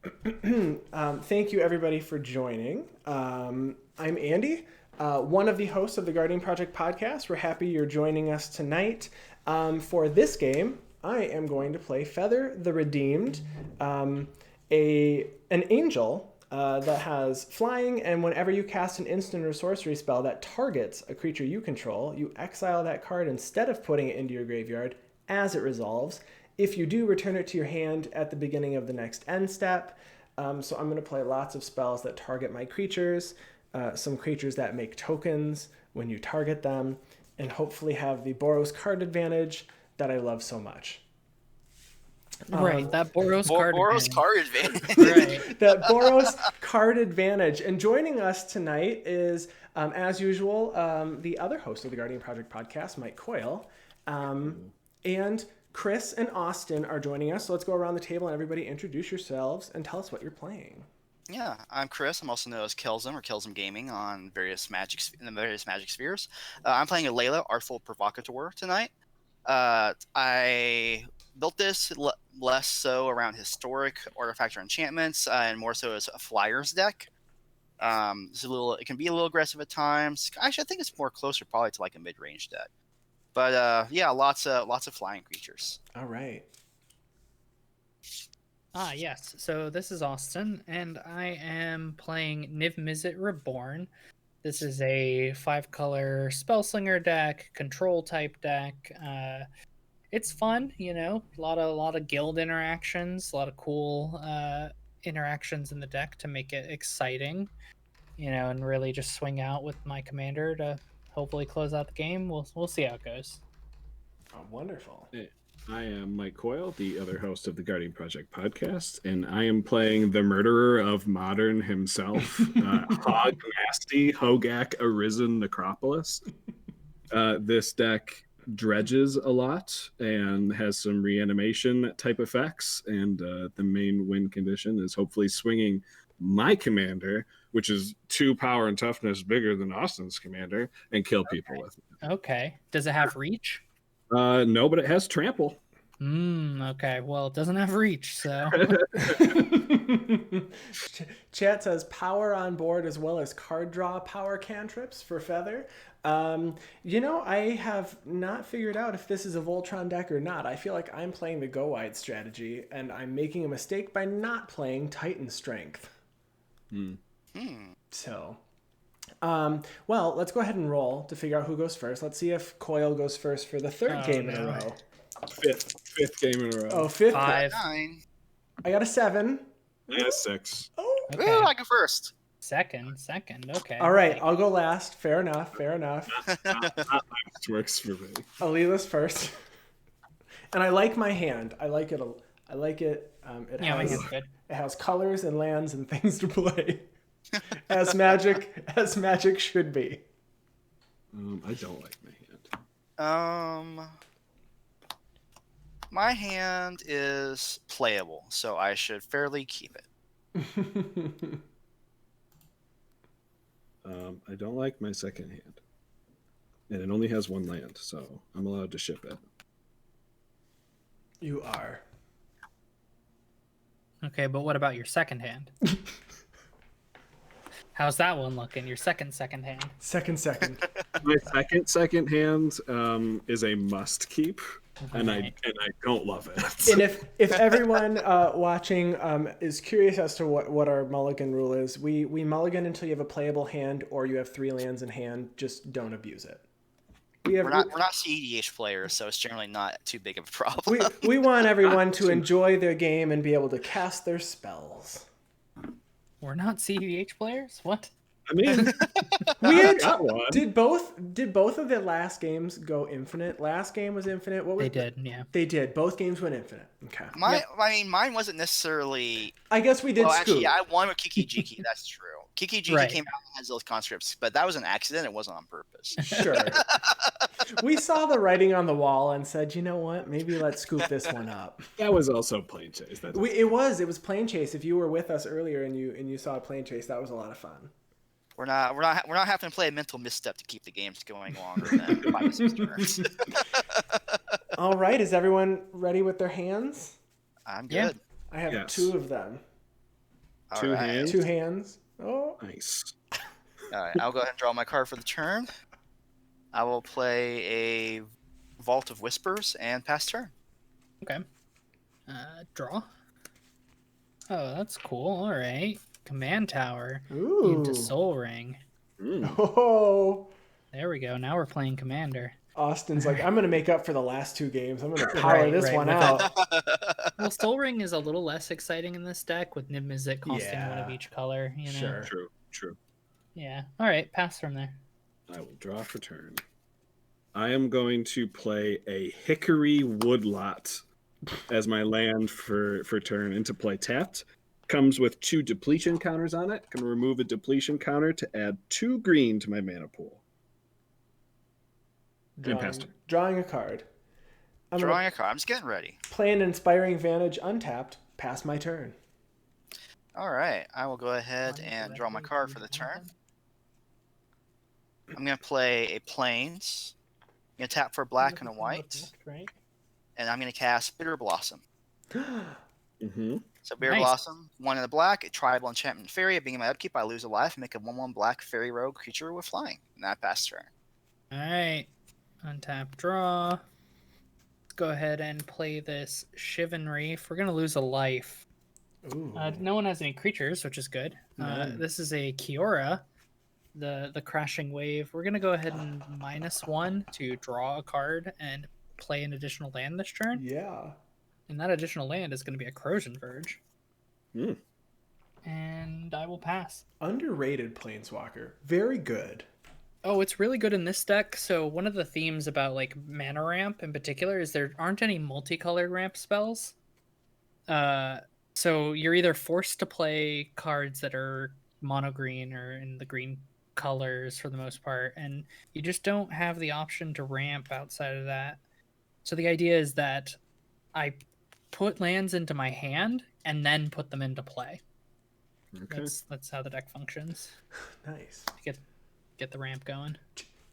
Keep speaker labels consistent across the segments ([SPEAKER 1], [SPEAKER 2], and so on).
[SPEAKER 1] Thank you, everybody, for joining. I'm Andy, one of the hosts of the Guardian Project podcast. We're happy you're joining us tonight. For this game, I am going to play Feather the Redeemed, an angel that has flying, and whenever you cast an instant or sorcery spell that targets a creature you control, you exile that card instead of putting it into your graveyard as it resolves. If you do, return it to your hand at the beginning of the next end step. So I'm going to play lots of spells that target my creatures, some creatures that make tokens when you target them, and hopefully have the Boros card advantage that I love so much.
[SPEAKER 2] Right, that Boros card
[SPEAKER 3] advantage.
[SPEAKER 2] Right.
[SPEAKER 1] That Boros card advantage. And joining us tonight is, as usual, the other host of the Guardian Project podcast, Mike Coyle. And Chris and Austin are joining us. So let's go around the table and everybody introduce yourselves and tell us what you're playing.
[SPEAKER 3] Yeah, I'm Chris. I'm also known as Kelzum or Kelzum Gaming on various magic spheres. I'm playing Alela, Artful Provocateur tonight. I built this less so around historic artifact or enchantments and more so as a flyers deck. It can be a little aggressive at times. Actually, I think it's more closer probably to like a mid-range deck. But yeah, lots of flying creatures.
[SPEAKER 1] All right.
[SPEAKER 2] Yes. So this is Austin, and I am playing Niv-Mizzet Reborn. This is a 5-color Spellslinger deck, control type deck. It's fun, a lot of guild interactions, a lot of cool interactions in the deck to make it exciting, and really just swing out with my commander to hopefully close out the game. We'll see how it goes.
[SPEAKER 1] Oh, wonderful.
[SPEAKER 4] I am Mike Coyle, the other host of the Guardian Project podcast, and I am playing the murderer of modern himself, Hogaak, Arisen, Necropolis. This deck dredges a lot and has some reanimation type effects, and the main win condition is hopefully swinging my commander, which is 2 power and toughness bigger than Austin's commander, and kill people with it.
[SPEAKER 2] Okay. Does it have reach?
[SPEAKER 4] No, but it has trample.
[SPEAKER 2] Okay. Well, it doesn't have reach, so.
[SPEAKER 1] Chat says power on board as well as card draw power cantrips for Feather. I have not figured out if this is a Voltron deck or not. I feel like I'm playing the go wide strategy, and I'm making a mistake by not playing Titan Strength. So, well, let's go ahead and roll to figure out who goes first. Let's see if Coyle goes first for the third game in a row.
[SPEAKER 4] Fifth game in a row.
[SPEAKER 1] Oh, fifth.
[SPEAKER 2] 5.
[SPEAKER 3] 9.
[SPEAKER 1] I got a 7.
[SPEAKER 4] I got a 6.
[SPEAKER 1] Oh,
[SPEAKER 2] Okay.
[SPEAKER 3] Ooh, I go first.
[SPEAKER 2] Second. Okay.
[SPEAKER 1] all right. I'll go last. Fair enough.
[SPEAKER 4] That works for me.
[SPEAKER 1] Alela's first. And I like my hand. I like it. It
[SPEAKER 2] Yeah, my
[SPEAKER 1] has,
[SPEAKER 2] hand's good.
[SPEAKER 1] it has colors and lands and things to play. as magic should be.
[SPEAKER 4] I don't like my hand.
[SPEAKER 3] My hand is playable, so I should fairly keep it.
[SPEAKER 4] I don't like my second hand. And it only has 1 land, so I'm allowed to ship it.
[SPEAKER 1] You are.
[SPEAKER 2] Okay, but what about your second hand? How's that one looking? Your second hand.
[SPEAKER 1] Second.
[SPEAKER 4] My second hand is a must keep, and I don't love it.
[SPEAKER 1] And if everyone watching is curious as to what our mulligan rule is, we mulligan until you have a playable hand or you have 3 lands in hand. Just don't abuse it.
[SPEAKER 3] We're not CEDH players, so it's generally not too big of a problem.
[SPEAKER 1] We want everyone to enjoy their game and be able to cast their spells.
[SPEAKER 2] We're not CDH players? What?
[SPEAKER 4] I mean,
[SPEAKER 1] Did both of the last games go infinite? Last game was infinite.
[SPEAKER 2] They did, yeah.
[SPEAKER 1] They did. Both games went infinite. Okay.
[SPEAKER 3] Mine wasn't necessarily.
[SPEAKER 1] I guess we did.
[SPEAKER 3] Well, actually, I won with Kiki Jiki. That's true. Kiki Jiki
[SPEAKER 2] Right.
[SPEAKER 3] came out and has those conscripts, but that was an accident. It wasn't on purpose.
[SPEAKER 1] Sure. We saw the writing on the wall and said, you know what? Maybe let's scoop this one up.
[SPEAKER 4] that was also Plane Chase.
[SPEAKER 1] It was Plane Chase. If you were with us earlier and you saw Plane Chase, that was a lot of fun.
[SPEAKER 3] We're not having to play a mental misstep to keep the games going longer than 5 to 6 turns.
[SPEAKER 1] All right, is everyone ready with their hands?
[SPEAKER 3] I'm good.
[SPEAKER 2] Yeah.
[SPEAKER 1] I have
[SPEAKER 4] Yes.
[SPEAKER 1] 2 of them.
[SPEAKER 3] All
[SPEAKER 4] Two
[SPEAKER 3] right.
[SPEAKER 4] hands.
[SPEAKER 1] 2 hands. Oh.
[SPEAKER 4] Nice.
[SPEAKER 3] All right. I'll go ahead and draw my card for the turn. I will play a Vault of Whispers and pass turn.
[SPEAKER 2] Okay. Draw. Oh, that's cool. All right. Command Tower into
[SPEAKER 1] Ooh.
[SPEAKER 2] Soul Ring.
[SPEAKER 1] Oh.
[SPEAKER 2] There we go. Now we're playing Commander.
[SPEAKER 1] Austin's like, I'm going to make up for the last 2 games. I'm going to power this
[SPEAKER 2] right,
[SPEAKER 1] one
[SPEAKER 2] with
[SPEAKER 1] out.
[SPEAKER 2] Well, Soul Ring is a little less exciting in this deck with Niv-Mizzet costing one of
[SPEAKER 1] Yeah.
[SPEAKER 2] each color. You know?
[SPEAKER 1] Sure.
[SPEAKER 4] True.
[SPEAKER 2] Yeah. All right. Pass from there.
[SPEAKER 4] I will draw for turn. I am going to play a Hickory Woodlot as my land for turn into play tapped. Comes with 2 depletion counters on it. Can remove a depletion counter to add 2 green to my mana pool.
[SPEAKER 1] Drawing a card.
[SPEAKER 3] Drawing a card. I'm just getting ready.
[SPEAKER 1] Play an Inspiring Vantage untapped. Pass my turn.
[SPEAKER 3] All right. I will go ahead and draw my card for the turn. I'm going to play a Plains. I'm going to tap for black and a white.
[SPEAKER 2] Right.
[SPEAKER 3] And I'm going to cast Bitter Blossom.
[SPEAKER 4] Mm-hmm.
[SPEAKER 3] So Bitter Blossom, 1 in the black, a tribal enchantment fairy. At the beginning of my upkeep, I lose a life and make a 1/1 black fairy rogue creature with flying. And that pass turn.
[SPEAKER 2] All right. Untap, draw. Let's go ahead and play this Shivan Reef. We're going to lose a life.
[SPEAKER 1] Ooh.
[SPEAKER 2] No one has any creatures, which is good. This is a Kiora, the Crashing Wave. We're going to go ahead and -1 to draw a card and play an additional land this turn.
[SPEAKER 1] Yeah.
[SPEAKER 2] And that additional land is going to be a Corrosion Verge.
[SPEAKER 4] Mm.
[SPEAKER 2] And I will pass.
[SPEAKER 1] Underrated Planeswalker. Very good.
[SPEAKER 2] Oh, it's really good in this deck. So one of the themes about like mana ramp in particular is there aren't any multicolored ramp spells. So you're either forced to play cards that are mono green or in the green colors for the most part, and you just don't have the option to ramp outside of that. So the idea is that I put lands into my hand and then put them into play.
[SPEAKER 4] Okay.
[SPEAKER 2] That's how the deck functions.
[SPEAKER 1] Nice.
[SPEAKER 2] Get the ramp going.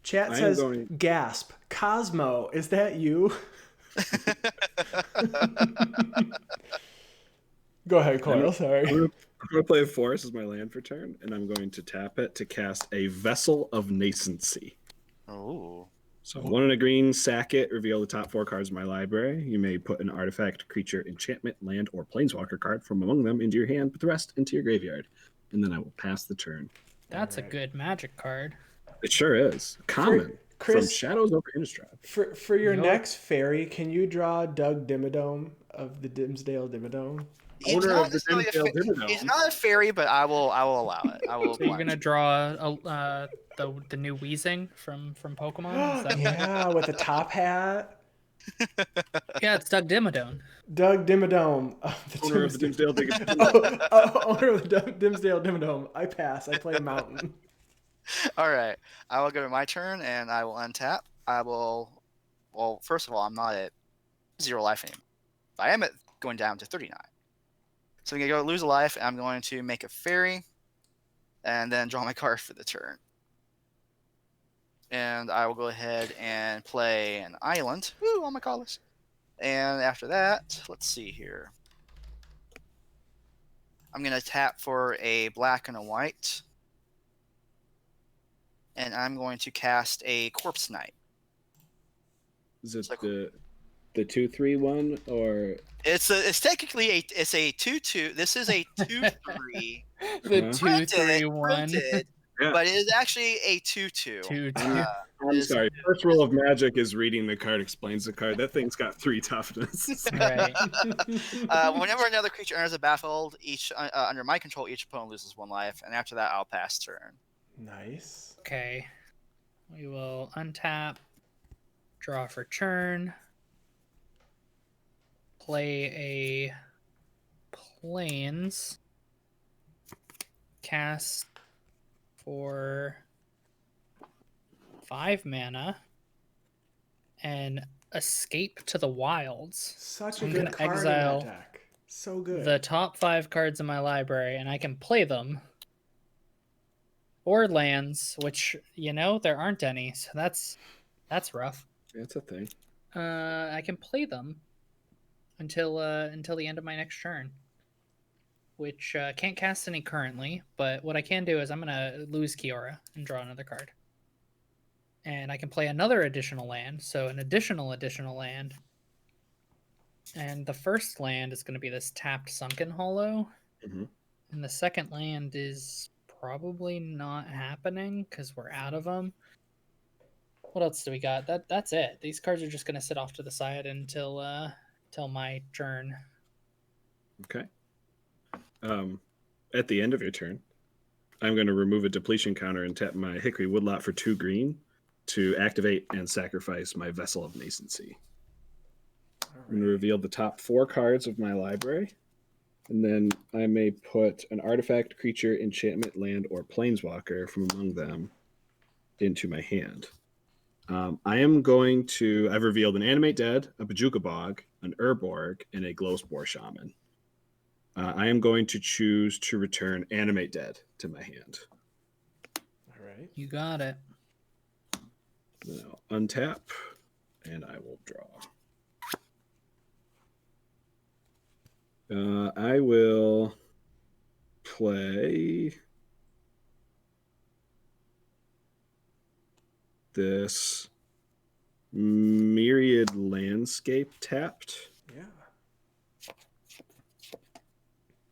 [SPEAKER 1] Chat says, gasp. Cosmo, is that you? Go ahead, Coyle. Sorry.
[SPEAKER 4] I'm going to play a forest as my land for turn, and I'm going to tap it to cast a Vessel of Nascency.
[SPEAKER 3] Oh.
[SPEAKER 4] So 1 in a green, sack it, reveal the top 4 cards of my library. You may put an artifact, creature, enchantment, land, or planeswalker card from among them into your hand, put the rest into your graveyard. And then I will pass the turn.
[SPEAKER 2] That's a good Magic card.
[SPEAKER 4] It sure is. Common.
[SPEAKER 1] Chris,
[SPEAKER 4] from Shadows over Innistrad.
[SPEAKER 1] For your next fairy, can you draw Doug Dimmadome of the Dimsdale Dimmadome?
[SPEAKER 4] Owner of the Dimsdale Dimmadome.
[SPEAKER 3] He's not a fairy, but I will allow it. I will.
[SPEAKER 2] So you're gonna draw the new Weezing from Pokemon? Is that
[SPEAKER 1] Yeah, with the top hat.
[SPEAKER 2] Yeah, it's Doug Dimmadome.
[SPEAKER 1] Doug Dimmadome of the
[SPEAKER 4] Owner of the Dimsdale Dimmadome.
[SPEAKER 1] Owner of the Dimsdale Dimmadome. I pass. I play Mountain.
[SPEAKER 3] All right. I will go to my turn, and I will untap. I will. Well, first of all, I'm not at 0 life anymore. I am at going down to 39. So I'm going to go lose a life, and I'm going to make a fairy, and then draw my card for the turn. And I will go ahead and play an island. Woo, all my colors. And after that, let's see here. I'm going to tap for a black and a white. And I'm going to cast a Corpse Knight.
[SPEAKER 4] Is it the 2/3 one or
[SPEAKER 3] it's technically a 2/2. This is a 2/3.
[SPEAKER 2] The 2/3/1.
[SPEAKER 4] Yeah.
[SPEAKER 3] But it is actually a 2/2.
[SPEAKER 2] 2/2.
[SPEAKER 4] I'm sorry. First rule of Magic is reading the card explains the card. That thing's got 3 toughness.
[SPEAKER 2] Right.
[SPEAKER 3] Whenever another creature enters the battlefield, each under my control, each opponent loses 1 life, and after that, I'll pass turn.
[SPEAKER 1] Nice.
[SPEAKER 2] Okay. We will untap, draw for turn, play a Plains, cast for 5 mana, and escape to the wilds.
[SPEAKER 1] Such a
[SPEAKER 2] I'm
[SPEAKER 1] good
[SPEAKER 2] gonna
[SPEAKER 1] card
[SPEAKER 2] exile
[SPEAKER 1] in that deck. So good.
[SPEAKER 2] The top 5 cards in my library, and I can play them. Or lands, which, there aren't any, so that's rough.
[SPEAKER 4] That's a thing.
[SPEAKER 2] I can play them until the end of my next turn. which can't cast any currently, but what I can do is I'm going to lose Kiora and draw another card. And I can play another additional land, so an additional land. And the first land is going to be this tapped Sunken Hollow.
[SPEAKER 4] Mhm.
[SPEAKER 2] And the second land is probably not happening because we're out of them. What else do we got? That's it. These cards are just going to sit off to the side until my turn.
[SPEAKER 4] Okay. At the end of your turn, I'm going to remove a depletion counter and tap my Hickory Woodlot for 2 green to activate and sacrifice my Vessel of Nascency. I'm going to reveal the top 4 cards of my library, and then I may put an artifact, creature, enchantment, land, or planeswalker from among them into my hand. I've revealed an Animate Dead, a Bojuka Bog, an Urborg, and a Glowspore Shaman. I am going to choose to return Animate Dead to my hand.
[SPEAKER 1] All right.
[SPEAKER 2] You got it.
[SPEAKER 4] Then I'll untap, and I will draw. I will play this Myriad Landscape tapped.
[SPEAKER 1] Yeah.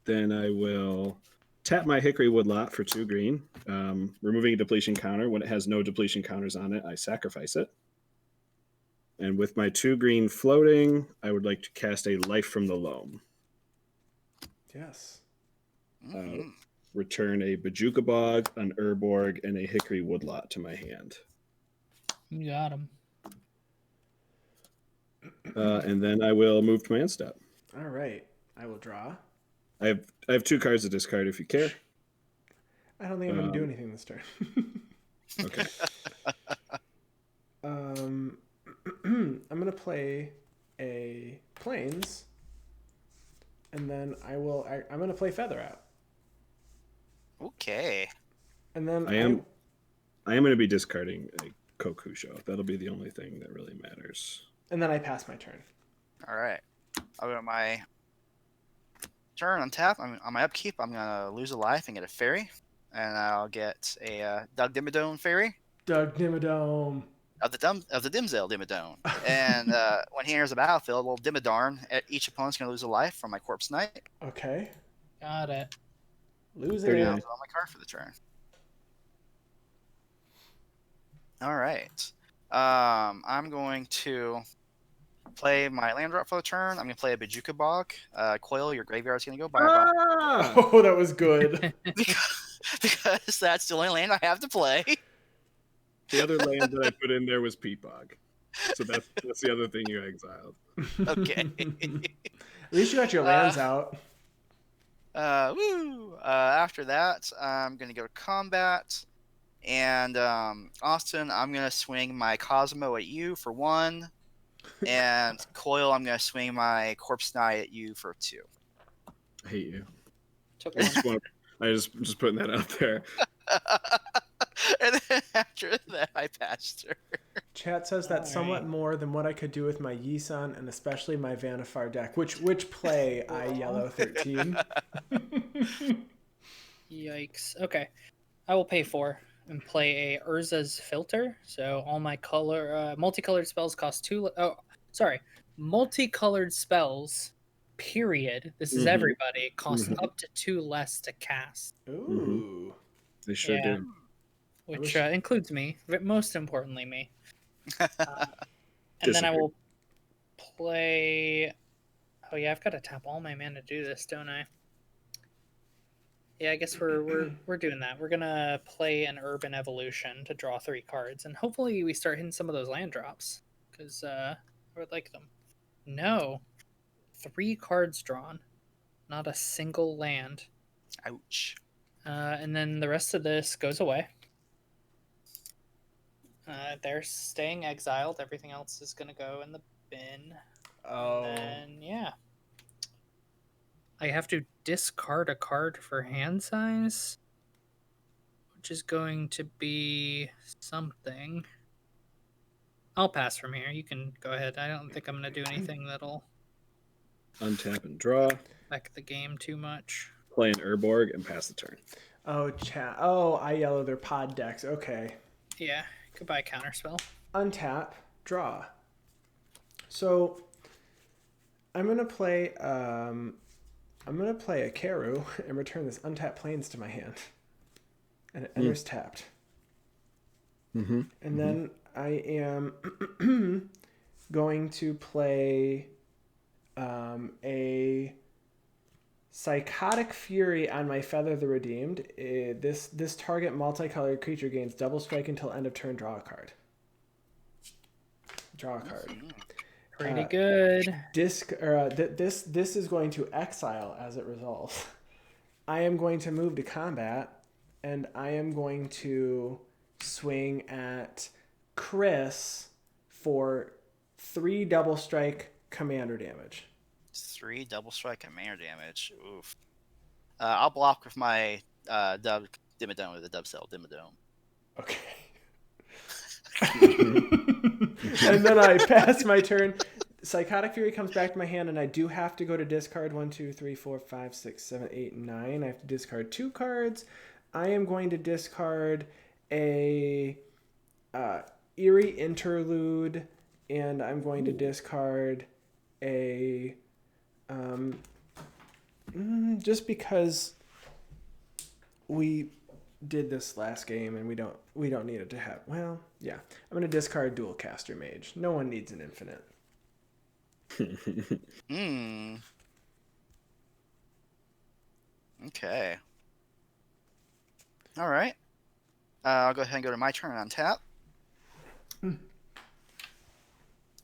[SPEAKER 4] Then I will tap my Hickory Woodlot for 2 green, removing a depletion counter. When it has no depletion counters on it, I sacrifice it. And with my 2 green floating, I would like to cast a Life from the Loam.
[SPEAKER 1] Yes.
[SPEAKER 4] Return a Bojuka Bog, an Urborg, and a Hickory Woodlot to my hand.
[SPEAKER 2] You got him.
[SPEAKER 4] And then I will move to my end step.
[SPEAKER 1] All right. I will draw.
[SPEAKER 4] I have 2 cards to discard if you care.
[SPEAKER 1] I don't think I'm going to do anything this turn.
[SPEAKER 4] Okay.
[SPEAKER 1] I'm going to play a Plains, and then I'm going to play Feather Out.
[SPEAKER 3] Okay.
[SPEAKER 1] And then
[SPEAKER 4] I am going to be discarding a Kokusho. That'll be the only thing that really matters.
[SPEAKER 1] And then I pass my turn.
[SPEAKER 3] All right. I'll go to my turn on tap. On my upkeep, I'm gonna lose a life and get a fairy, and I'll get a Doug Dimmadome fairy
[SPEAKER 1] Doug Dimmadome.
[SPEAKER 3] of the Dimzel Dimmadome. And when he enters the battlefield, little Dimmadarn, each opponent's gonna lose a life from my Corpse Knight.
[SPEAKER 1] Okay.
[SPEAKER 2] Got it.
[SPEAKER 1] Losing
[SPEAKER 3] And
[SPEAKER 1] it.
[SPEAKER 3] I'll draw my card for the turn. All right. I'm going to play my land drop for the turn. I'm going to play a Bojuka Bog. Coil, your graveyard's going to go bye-bye.
[SPEAKER 1] Oh, that was good.
[SPEAKER 3] because that's the only land I have to play.
[SPEAKER 4] The other land that I put in there was Peatbog. So that's the other thing you exiled.
[SPEAKER 3] Okay.
[SPEAKER 1] At least you got your lands out.
[SPEAKER 3] After that, I'm going to go to combat. And Austin, I'm going to swing my Cosmo at you for 1. And Coil, I'm going to swing my Corpse Knight at you for 2.
[SPEAKER 4] I hate you.
[SPEAKER 2] Took
[SPEAKER 4] I just putting that out there.
[SPEAKER 3] And then after that, I passed her.
[SPEAKER 1] Chat says that's somewhat more than what I could do with my Yisan and especially my Vanifar deck. Which play I yellow 13.
[SPEAKER 2] Yikes. Okay. I will pay 4 and play a Urza's Filter. So all my multicolored spells cost 2. Multicolored spells, period. This is everybody. Cost up to 2 less to cast.
[SPEAKER 1] Ooh.
[SPEAKER 4] They sure do.
[SPEAKER 2] Which includes me. Most importantly, me. And then I will play... Oh yeah, I've got to tap all my mana to do this, don't I? Yeah, I guess we're doing that. We're gonna play an Urban Evolution to draw 3 cards, and hopefully we start hitting some of those land drops, because I would like them. No, 3 cards drawn, not a single land.
[SPEAKER 3] Ouch.
[SPEAKER 2] And then the rest of this goes away. They're staying exiled. Everything else is gonna go in the bin.
[SPEAKER 1] Oh.
[SPEAKER 2] And then yeah. I have to discard a card for hand size, which is going to be something. I'll pass from here. You can go ahead. I don't think I'm going to do anything that'll
[SPEAKER 4] Untap and draw.
[SPEAKER 2] affect the game too much.
[SPEAKER 4] play an Urborg, and pass the turn.
[SPEAKER 1] Oh, chat. Oh, I yellow their pod decks. Okay.
[SPEAKER 2] Yeah. Goodbye, counterspell.
[SPEAKER 1] Untap, draw. So I'm gonna play a Karu and return this untapped plains to my hand. And it enters tapped.
[SPEAKER 4] Mm-hmm.
[SPEAKER 1] And then I am going to play a Psychotic Fury on my Feather the Redeemed. This target multicolored creature gains double strike until end of turn. Draw a card. Draw a card.
[SPEAKER 2] Pretty good.
[SPEAKER 1] This is going to exile as it resolves. I am going to move to combat, and I am going to swing at Chris for 3 double strike commander damage.
[SPEAKER 3] 3 double strike commander damage. Oof. I'll block with my Dub Dimmadome with the Dub Cell Dimmadome.
[SPEAKER 1] Okay. And then I pass my turn. Psychotic Fury comes back to my hand, and I do have to go to discard 1, 2, 3, 4, 5, 6, 7, 8, 9. I have to discard 2 cards. I am going to discard a Eerie Interlude, and I'm going to discard a just because we did this last game and we don't need it to have. Well, yeah, I'm going to discard Dual Caster Mage. No one needs an infinite.
[SPEAKER 3] Okay. All right. I'll go ahead and go to my turn on tap.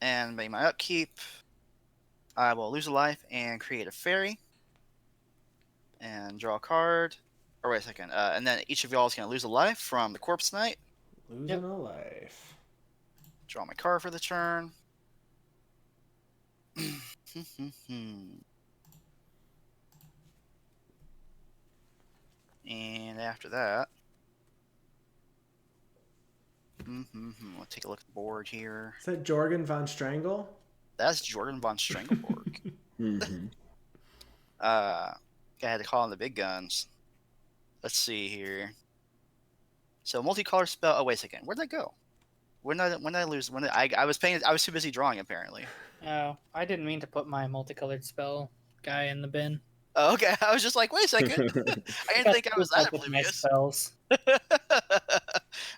[SPEAKER 3] And make my upkeep. I will lose a life and create a fairy. And draw a card. Or wait a second. And then each of y'all is going to lose a life from the Corpse Knight.
[SPEAKER 1] Losing a life.
[SPEAKER 3] Draw my card for the turn. And after that, we'll take a look at the board here.
[SPEAKER 1] Is that Jorgen von Strangle?
[SPEAKER 3] That's Jordan von Strangleborg. I had to call in the big guns. Let's see here. So multicolor spell. Oh wait a second. Where'd that go? When did I lose? I was paying. I was too busy drawing apparently.
[SPEAKER 2] Oh, I didn't mean to put my multicolored spell guy in the bin.
[SPEAKER 3] Oh, okay. I was just like, wait a second. I didn't think I was that oblivious.
[SPEAKER 2] Spells.
[SPEAKER 3] All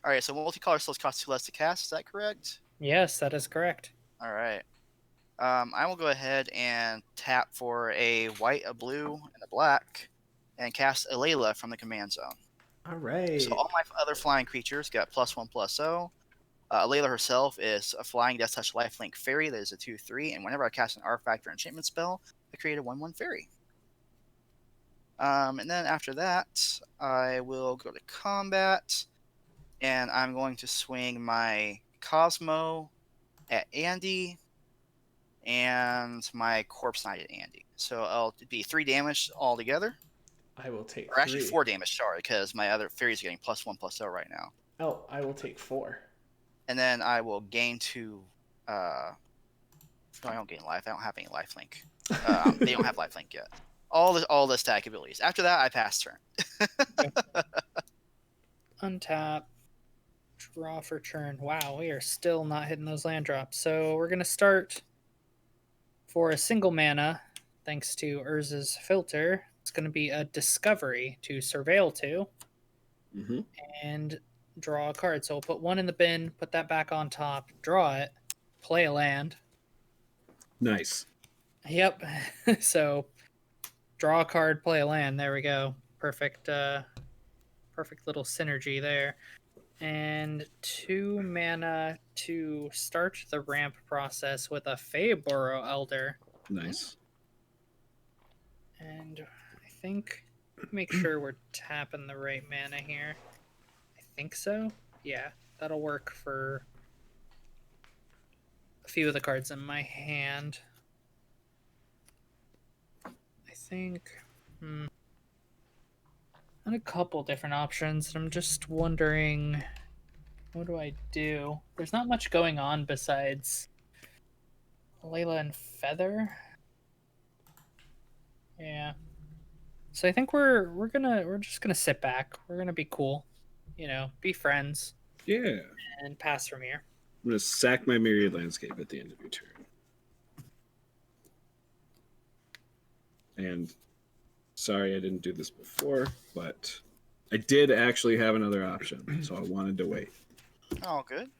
[SPEAKER 3] right. So multicolor spells cost 2 less to cast. Is that correct?
[SPEAKER 2] Yes, that is correct.
[SPEAKER 3] All right. I will go ahead and tap for a white, a blue, and a black, and cast Alela from the command zone.
[SPEAKER 1] All right.
[SPEAKER 3] So all my other flying creatures got +1/+0. Alela herself is a flying Death Touch lifelink fairy that is a 2/3, and whenever I cast an artifact or enchantment spell, I create a 1/1 fairy. And then after that, I will go to combat, and I'm going to swing my Cosmo at Andy, and my Corpse Knight at Andy. So I'll be 3 damage altogether.
[SPEAKER 1] I will take
[SPEAKER 3] Or actually
[SPEAKER 1] 3.
[SPEAKER 3] 4 damage, sorry, because my other fairies are getting +1/+0 right now.
[SPEAKER 1] Oh, I will take 4.
[SPEAKER 3] And then I will gain 2. No, I don't gain life. I don't have any lifelink. They don't have lifelink yet. All the stack abilities. After that, I pass turn.
[SPEAKER 2] Untap. Draw for turn. Wow, we are still not hitting those land drops. So we're going to start for a single mana, thanks to Urza's filter. It's going to be a Discovery to Surveil to. And draw a card. So we'll put 1 in the bin, put that back on top, draw it, play a land.
[SPEAKER 4] Nice.
[SPEAKER 2] Yep. So draw a card, play a land. There we go. Perfect perfect little synergy there. And 2 mana to start the ramp process with a Feyboro Elder.
[SPEAKER 4] Nice.
[SPEAKER 2] And I think, make sure we're tapping the right mana here. I think so. Yeah, that'll work for a few of the cards in my hand. I think and a couple different options. I'm just wondering, what do I do? There's not much going on besides Alela and Feather. Yeah. So I think we're just gonna sit back. We're gonna be cool, be friends,
[SPEAKER 4] Yeah.
[SPEAKER 2] and pass from here.
[SPEAKER 4] I'm going to sack my Myriad Landscape at the end of your turn. And sorry I didn't do this before, but I did actually have another option, so I wanted to wait.
[SPEAKER 3] Oh, good.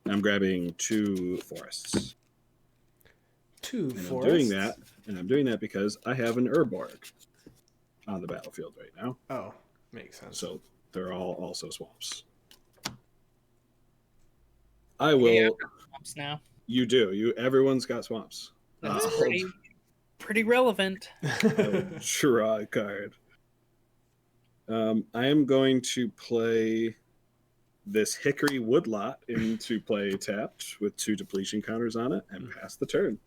[SPEAKER 4] I'm grabbing 2 forests.
[SPEAKER 1] 2
[SPEAKER 4] And
[SPEAKER 1] forests.
[SPEAKER 4] I'm doing that because I have an Urborg on the battlefield right now.
[SPEAKER 1] Oh, makes sense.
[SPEAKER 4] So they're all also swamps. I will.
[SPEAKER 2] Yeah, swamps now.
[SPEAKER 4] You do. Everyone's got swamps.
[SPEAKER 2] That's
[SPEAKER 4] I'll
[SPEAKER 2] pretty relevant.
[SPEAKER 4] draw a card. I am going to play this Hickory Woodlot into play tapped with 2 depletion counters on it and pass the turn.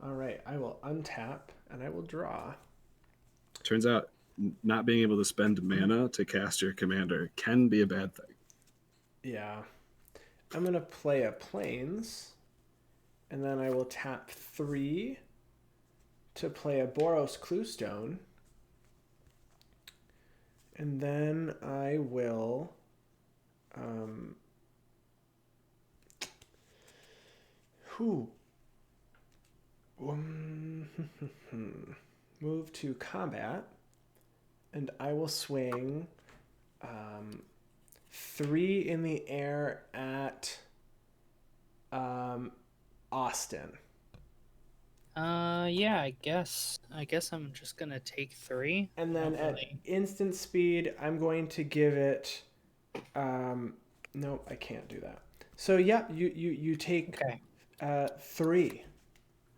[SPEAKER 1] All right, I will untap and I will draw.
[SPEAKER 4] Turns out not being able to spend mana to cast your commander can be a bad thing.
[SPEAKER 1] Yeah. I'm going to play a Plains, and then I will tap 3 to play a Boros Cluestone. And then I will move to combat, and I will swing 3 in the air at Austin.
[SPEAKER 2] Yeah, I guess I'm just gonna take 3.
[SPEAKER 1] And then
[SPEAKER 2] hopefully.
[SPEAKER 1] at instant speed, I'm going to give it. Nope, I can't do that. So yeah, you take
[SPEAKER 2] Okay.
[SPEAKER 1] 3.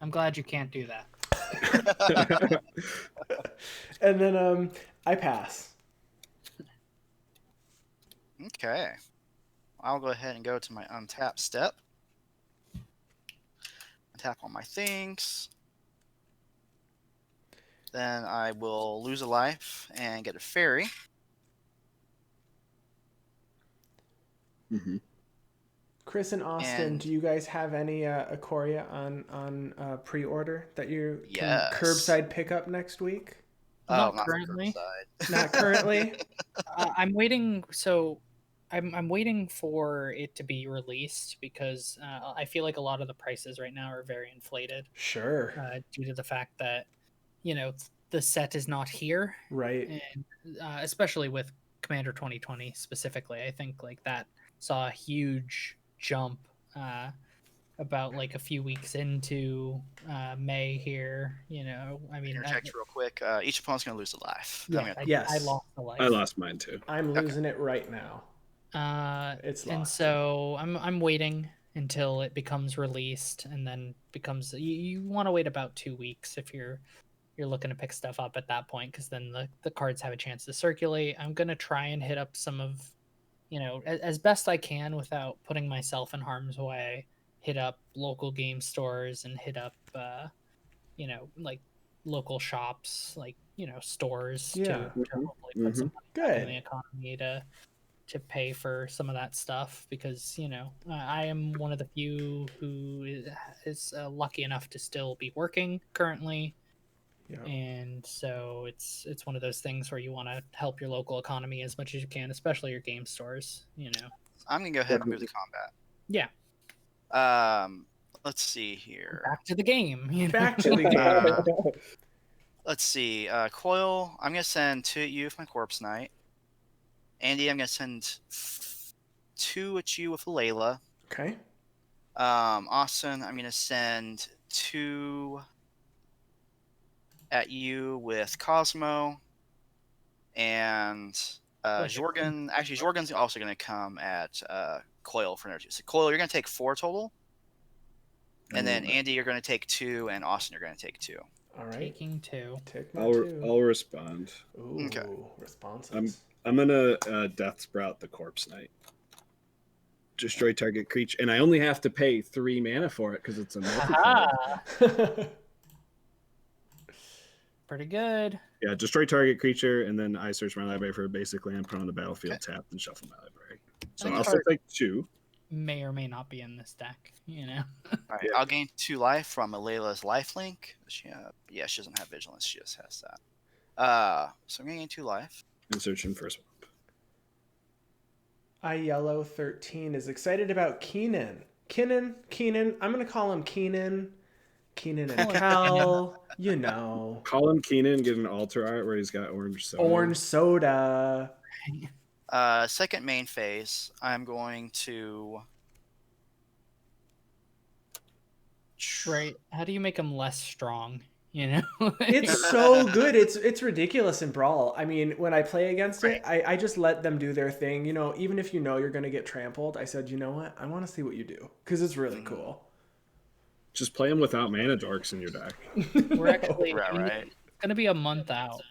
[SPEAKER 2] I'm glad you can't do that.
[SPEAKER 1] And then I pass.
[SPEAKER 3] Okay. I'll go ahead and go to my untap step. Tap on my things. Then I will lose a life and get a fairy.
[SPEAKER 4] Mm-hmm.
[SPEAKER 1] Chris and Austin,
[SPEAKER 3] And-
[SPEAKER 1] do you guys have any Ikoria on pre-order that you can
[SPEAKER 3] Yes.
[SPEAKER 1] curbside pick up next week?
[SPEAKER 2] Not
[SPEAKER 3] not
[SPEAKER 2] currently.
[SPEAKER 3] curbside.
[SPEAKER 1] Not currently.
[SPEAKER 2] I'm waiting. So I'm waiting for it to be released because I feel like a lot of the prices right now are very inflated
[SPEAKER 1] Sure.
[SPEAKER 2] due to the fact that the set is not here,
[SPEAKER 1] Right.
[SPEAKER 2] and especially with Commander 2020 specifically. I think like that saw a huge jump about like a few weeks into May here. I mean,
[SPEAKER 3] Interject real quick. Each opponent's going to lose a life.
[SPEAKER 2] yeah,
[SPEAKER 1] Yes.
[SPEAKER 2] I lost a life.
[SPEAKER 4] I lost mine too.
[SPEAKER 1] I'm losing it right now. It's
[SPEAKER 2] And
[SPEAKER 1] lost.
[SPEAKER 2] so I'm waiting until it becomes released, and then becomes you want to wait about 2 weeks if you're looking to pick stuff up at that point, because then the cards have a chance to circulate. I'm gonna try and hit up some of as best I can without putting myself in harm's way, hit up local game stores and hit up like local shops, like stores
[SPEAKER 1] Yeah.
[SPEAKER 2] to hopefully put some money back in
[SPEAKER 1] Good.
[SPEAKER 2] the economy to pay for some of that stuff, because I am one of the few who is lucky enough to still be working currently.
[SPEAKER 1] Yeah.
[SPEAKER 2] And so it's one of those things where you want to help your local economy as much as you can, especially your game stores.
[SPEAKER 3] I'm going to go ahead and move to combat.
[SPEAKER 2] Yeah.
[SPEAKER 3] Let's see here.
[SPEAKER 2] Back to the game.
[SPEAKER 1] Back to the game.
[SPEAKER 3] Let's see. Coil, I'm going to send 2 at you with my Corpse Knight. Andy, I'm going to send 2 at you with Alela.
[SPEAKER 1] Okay.
[SPEAKER 3] Austin, I'm going to send 2 at you with Cosmo. And Jorgen, actually, Jorgen's also going to come at Coil for energy. So Coil, you're going to take 4 total. And then Andy, you're going to take 2, and Austin, you're going to take 2.
[SPEAKER 1] All right.
[SPEAKER 2] Taking 2.
[SPEAKER 1] Take my 2.
[SPEAKER 4] I'll respond.
[SPEAKER 1] Ooh,
[SPEAKER 3] Okay.
[SPEAKER 1] Responses.
[SPEAKER 4] I'm gonna Death Sprout the Corpse Knight. Destroy target creature, and I only have to pay 3 mana for it because it's a multi-card.
[SPEAKER 2] Pretty good.
[SPEAKER 4] Yeah, destroy target creature, and then I search my library for a basic land, put on the battlefield, tap, and shuffle my library. So
[SPEAKER 2] Nice
[SPEAKER 4] I'll still
[SPEAKER 2] card.
[SPEAKER 4] take 2.
[SPEAKER 2] may or may not be in this deck, you know?
[SPEAKER 3] All right,
[SPEAKER 4] Yeah.
[SPEAKER 3] I'll gain 2 life from Alela's lifelink. She doesn't have vigilance. She just has that. So I'm gonna gain 2 life.
[SPEAKER 4] And searching for a swamp.
[SPEAKER 1] Yellow 13 is excited about Keenan. Keenan. I'm gonna call him Keenan. Keenan and Cal. You know.
[SPEAKER 4] Call him Keenan, get an altar art where he's got orange soda.
[SPEAKER 1] Orange soda.
[SPEAKER 3] Second main phase, I'm going to.
[SPEAKER 2] Right. How do you make them less strong? You know?
[SPEAKER 1] It's so good. It's ridiculous in Brawl. I mean, when I play against it, I just let them do their thing. You know, even if you know you're going to get trampled, I said, you know what? I want to see what you do because it's really cool.
[SPEAKER 4] Just play them without mana dorks in your deck.
[SPEAKER 2] We're actually
[SPEAKER 3] Right.
[SPEAKER 2] it's gonna be a month out,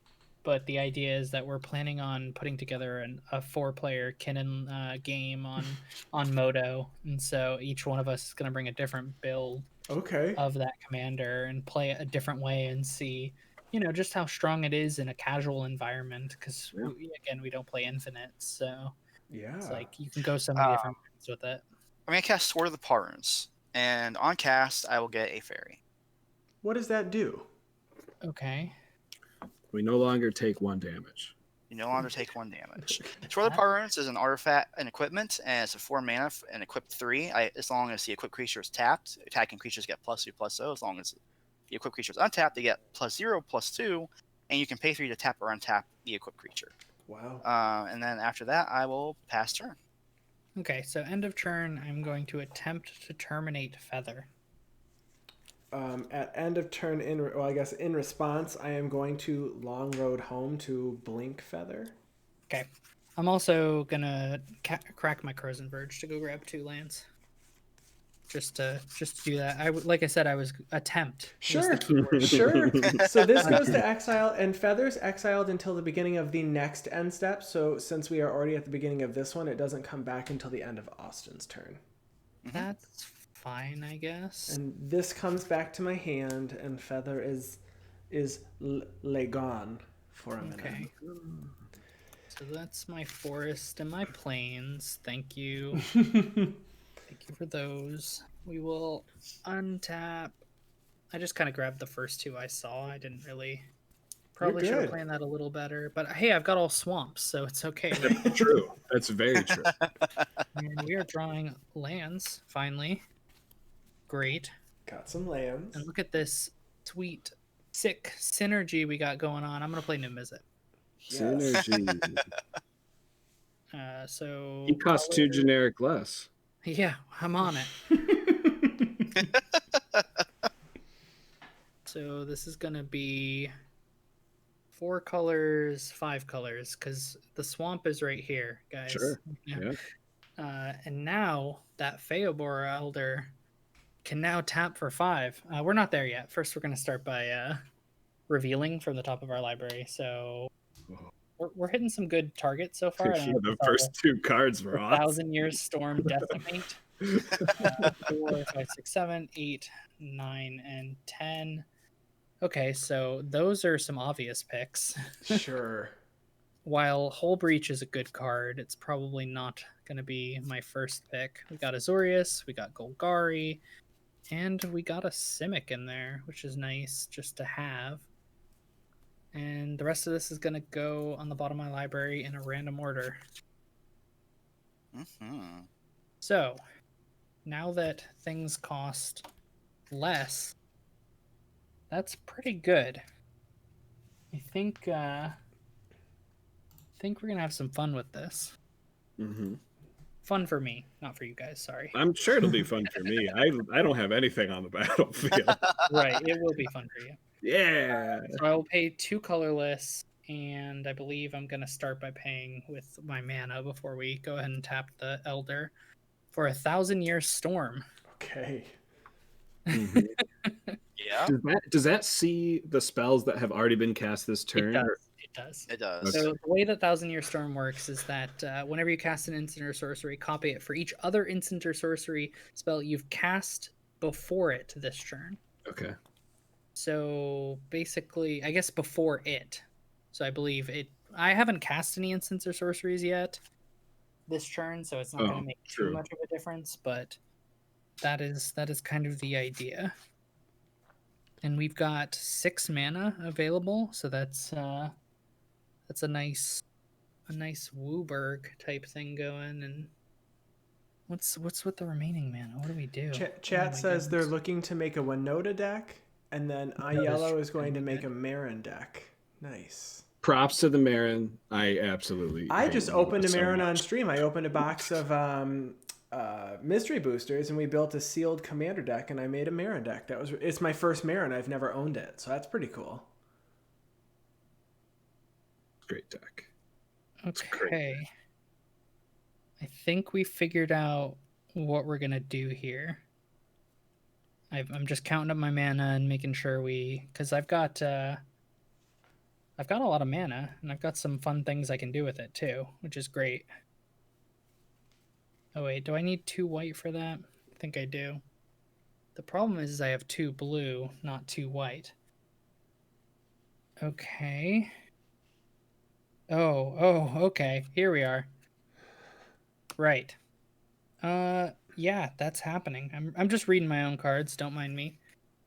[SPEAKER 2] but the idea is that we're planning on putting together a 4-player Kinnan game on Moto, and so each one of us is gonna bring a different build
[SPEAKER 1] Okay.
[SPEAKER 2] of that commander and play it a different way and see, you know, just how strong it is in a casual environment. Because again, we don't play infinite, so
[SPEAKER 1] Yeah.
[SPEAKER 2] it's like you can go so many different ways with it.
[SPEAKER 3] I'm gonna cast Sword of the Parns, and on cast, I will get a fairy.
[SPEAKER 1] What does that do?
[SPEAKER 2] Okay.
[SPEAKER 4] We no longer take 1 damage.
[SPEAKER 3] You no longer take 1 damage. Sword of the Parns is an artifact and equipment, and it's a 4 mana and equipped 3. As long as the equipped creature is tapped, attacking creatures get +2/+0. As long as the equipped creature is untapped, they get +0/+2, and you can pay 3 to tap or untap the equipped creature.
[SPEAKER 1] Wow.
[SPEAKER 3] And then after that, I will pass turn.
[SPEAKER 2] Okay, so end of turn, I'm going to attempt to terminate Feather.
[SPEAKER 1] At end of turn, in response, I am going to Long Road Home to Blink Feather.
[SPEAKER 2] Okay. I'm also gonna crack my Crozen Verge to go grab 2 lands. Just to do that. Like I said, I was attempt.
[SPEAKER 1] Sure. Sure. So this goes to exile, and Feather's exiled until the beginning of the next end step. So since we are already at the beginning of this one, it doesn't come back until the end of Austin's turn.
[SPEAKER 2] That's fine, I guess.
[SPEAKER 1] And this comes back to my hand, and Feather is gone for a minute.
[SPEAKER 2] Okay. So that's my forest and my plains. Thank you. Thank you for those. We will untap. I just kind of grabbed the first 2 I saw. I didn't really. Probably should have
[SPEAKER 1] good.
[SPEAKER 2] planned that a little better. But hey, I've got all swamps, so it's okay. Right?
[SPEAKER 4] True. That's very true.
[SPEAKER 2] And we are drawing lands, finally. Great.
[SPEAKER 1] Got some lands.
[SPEAKER 2] And look at this sweet, sick synergy we got going on. I'm going to play Niv-Mizzet.
[SPEAKER 1] Yes.
[SPEAKER 4] Synergy.
[SPEAKER 2] So
[SPEAKER 4] He costs 2 generic less.
[SPEAKER 2] Yeah, I'm on it. So this is going to be 4 colors, 5 colors, because the swamp is right here, guys.
[SPEAKER 4] Sure. Yeah.
[SPEAKER 2] And now that Feobor Elder can now tap for 5. We're not there yet. First, we're going to start by revealing from the top of our library. So we're hitting some good targets so far.
[SPEAKER 4] The first 2 cards were awesome.
[SPEAKER 2] 1,000 Years Storm Decimate. 4, 5, 6, 7, 8, 9, and 10. Okay, so those are some obvious picks.
[SPEAKER 1] Sure.
[SPEAKER 2] While Hull Breach is a good card, it's probably not going to be my first pick. We got Azorius, we got Golgari, and we got a Simic in there, which is nice just to have. And the rest of this is going to go on the bottom of my library in a random order. So, now that things cost less, that's pretty good. I think we're gonna have some fun with this.
[SPEAKER 4] Mm-hmm.
[SPEAKER 2] Fun for me, not for you guys. Sorry.
[SPEAKER 4] I'm sure it'll be fun for me. I don't have anything on the battlefield.
[SPEAKER 2] Right, it will be fun for you.
[SPEAKER 4] Yeah.
[SPEAKER 2] So I will pay 2 colorless, and I believe I'm gonna start by paying with my mana before we go ahead and tap the Elder for 1,000 Year Storm.
[SPEAKER 1] Okay.
[SPEAKER 4] Mm-hmm.
[SPEAKER 3] Yeah.
[SPEAKER 4] Does that see the spells that have already been cast this turn?
[SPEAKER 2] It does.
[SPEAKER 3] It does.
[SPEAKER 2] So the way that 1,000 Year Storm works is that whenever you cast an instant or sorcery, copy it for each other instant or sorcery spell you've cast before it this turn.
[SPEAKER 4] Okay.
[SPEAKER 2] So basically, I guess before it. So I believe it. I haven't cast any instants or sorceries yet. this turn, so it's not going to make too much of a difference. But that is kind of the idea. And we've got 6 mana available, so that's a nice Wooburg type thing going. And what's with the remaining mana? What do we do?
[SPEAKER 1] Chat says they're looking to make a Winota deck, and then iYellow is going to make a Marin deck. Nice.
[SPEAKER 4] Props to the Marin. I just
[SPEAKER 1] opened a Marin on stream. I opened a box of mystery boosters, and we built a sealed commander deck, and I made a Marin deck. It's my first Marin. I've never owned it, so that's pretty cool.
[SPEAKER 4] Great deck.
[SPEAKER 2] Okay. I think we figured out what we're gonna do here. I'm just counting up my mana and making sure because I've got a lot of mana, and I've got some fun things I can do with it too, which is great. Oh wait, do I need 2 white for that? I think I do. The problem is I have 2 blue, not 2 white. Okay. Oh, okay. Here we are. Right. Yeah, that's happening. I'm just reading my own cards, don't mind me.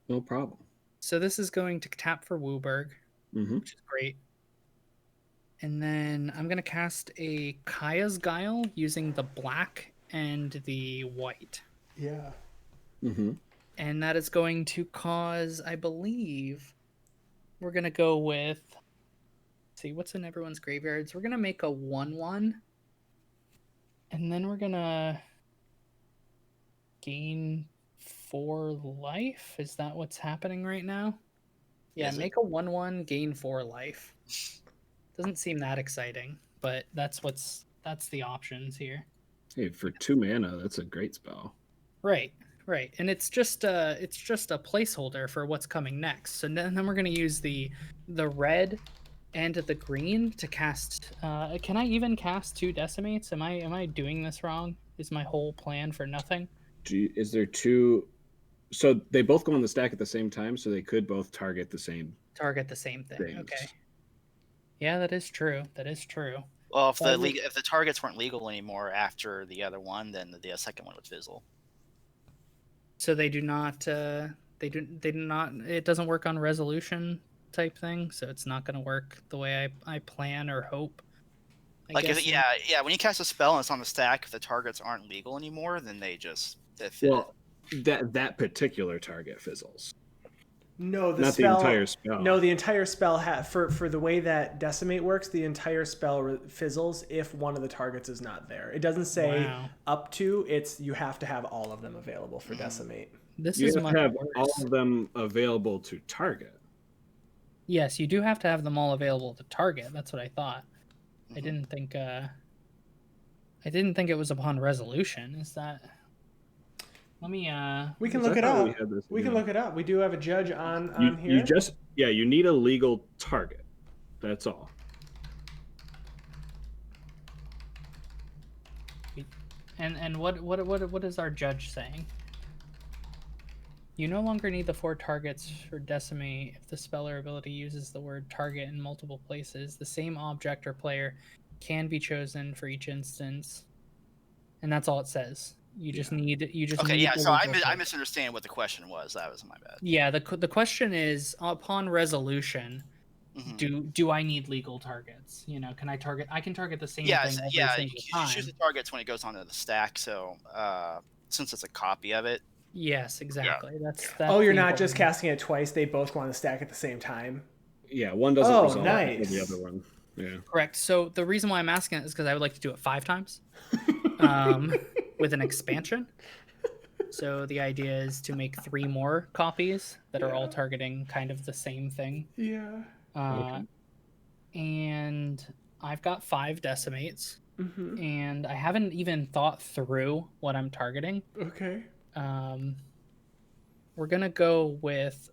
[SPEAKER 4] No problem.
[SPEAKER 2] So this is going to tap for Wooburg, which is great. And then I'm going to cast a Kaya's Guile using the black and the white.
[SPEAKER 1] Yeah.
[SPEAKER 2] And that is going to cause, I believe, we're going to go with, let's see, what's in everyone's graveyards? We're going to make a 1/1. And then we're going to gain 4 life. Is that what's happening right now? Yeah, make a 1/1, gain 4 life. Doesn't seem that exciting, but that's the options here.
[SPEAKER 4] Hey, for 2 mana, that's a great spell.
[SPEAKER 2] Right. And it's just a placeholder for what's coming next. So then we're going to use the red and the green to cast. Can I even cast 2 decimates? Am I doing this wrong? Is my whole plan for nothing?
[SPEAKER 4] Is there 2? So they both go on the stack at the same time, so they could both target the same
[SPEAKER 2] thing.
[SPEAKER 4] things.
[SPEAKER 2] Okay. Yeah, that is true.
[SPEAKER 3] Well, if the targets weren't legal anymore after the other one, then the second one would fizzle.
[SPEAKER 2] So they do not. They do not. It doesn't work on resolution type thing, so it's not going to work the way I plan or hope.
[SPEAKER 3] When you cast a spell and it's on the stack, if the targets aren't legal anymore, then they
[SPEAKER 4] that particular target fizzles.
[SPEAKER 1] No, the entire spell. No, the entire spell for the way that Decimate works, the entire spell fizzles if one of the targets is not there. It doesn't say up to. You have to have all of them available for Decimate.
[SPEAKER 4] You have to have all of them available to target.
[SPEAKER 2] Yes, you do have to have them all available to target. That's what I thought. I didn't think it was upon resolution. Is that? Let me.
[SPEAKER 1] We can look it up. We can look it up. We do have a judge on here.
[SPEAKER 4] You need a legal target. That's all.
[SPEAKER 2] And what is our judge saying? You no longer need the 4 targets for Decimate if the spell or ability uses the word target in multiple places. The same object or player can be chosen for each instance. And that's all it says. You just need.
[SPEAKER 3] Okay, yeah. So I misunderstand what the question was. That was my bad.
[SPEAKER 2] Yeah, the question is upon resolution, do I need legal targets? Can I target? I can target the same thing every single time.
[SPEAKER 3] You choose the targets when it goes onto the stack. So since it's a copy of it.
[SPEAKER 2] Yes, exactly.
[SPEAKER 3] Yeah.
[SPEAKER 2] That's
[SPEAKER 1] you're not just casting it twice. They both go on the stack at the same time.
[SPEAKER 4] Yeah, one doesn't resolve
[SPEAKER 1] nice.
[SPEAKER 4] the other one. Yeah.
[SPEAKER 2] Correct. So the reason why I'm asking it is because I would like to do it 5 times. With an expansion. So the idea is to make 3 more copies that are all targeting kind of the same thing.
[SPEAKER 1] Yeah.
[SPEAKER 2] And I've got 5 decimates. And I haven't even thought through what I'm targeting.
[SPEAKER 1] Okay.
[SPEAKER 2] We're going to go with,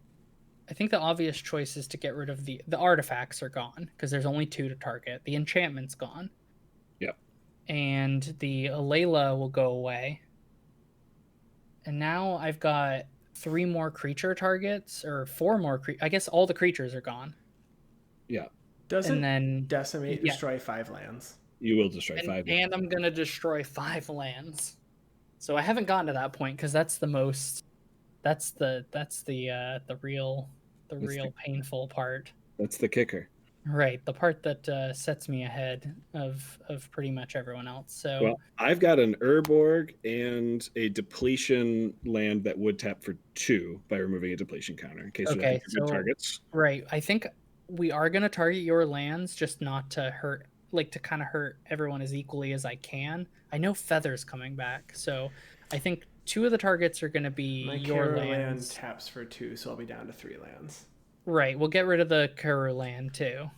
[SPEAKER 2] I think the obvious choice is to get rid of the artifacts are gone because there's only 2 to target. The enchantment's gone. And the Alela will go away. And now I've got 3 more creature targets, or 4 more. I guess all the creatures are gone.
[SPEAKER 4] Yeah.
[SPEAKER 1] Doesn't Decimate destroy 5 lands?
[SPEAKER 4] You will destroy
[SPEAKER 2] and,
[SPEAKER 4] 5.
[SPEAKER 2] and I'm gonna destroy 5 lands. So I haven't gotten to that point because that's the most. That's the real painful part.
[SPEAKER 4] That's the kicker.
[SPEAKER 2] Right, the part that sets me ahead of pretty much everyone else. So
[SPEAKER 4] Well, I've got an Urborg and a depletion land that would tap for 2 by removing a depletion counter in case you have good targets.
[SPEAKER 2] Right, I think we are gonna target your lands, just not to hurt, like to kind of hurt everyone as equally as I can. I know Feather's coming back, so I think 2 of the targets are gonna be
[SPEAKER 1] My
[SPEAKER 2] your
[SPEAKER 1] Kara land
[SPEAKER 2] lands.
[SPEAKER 1] taps for 2, so I'll be down to 3 lands.
[SPEAKER 2] Right, we'll get rid of the Kuru land too.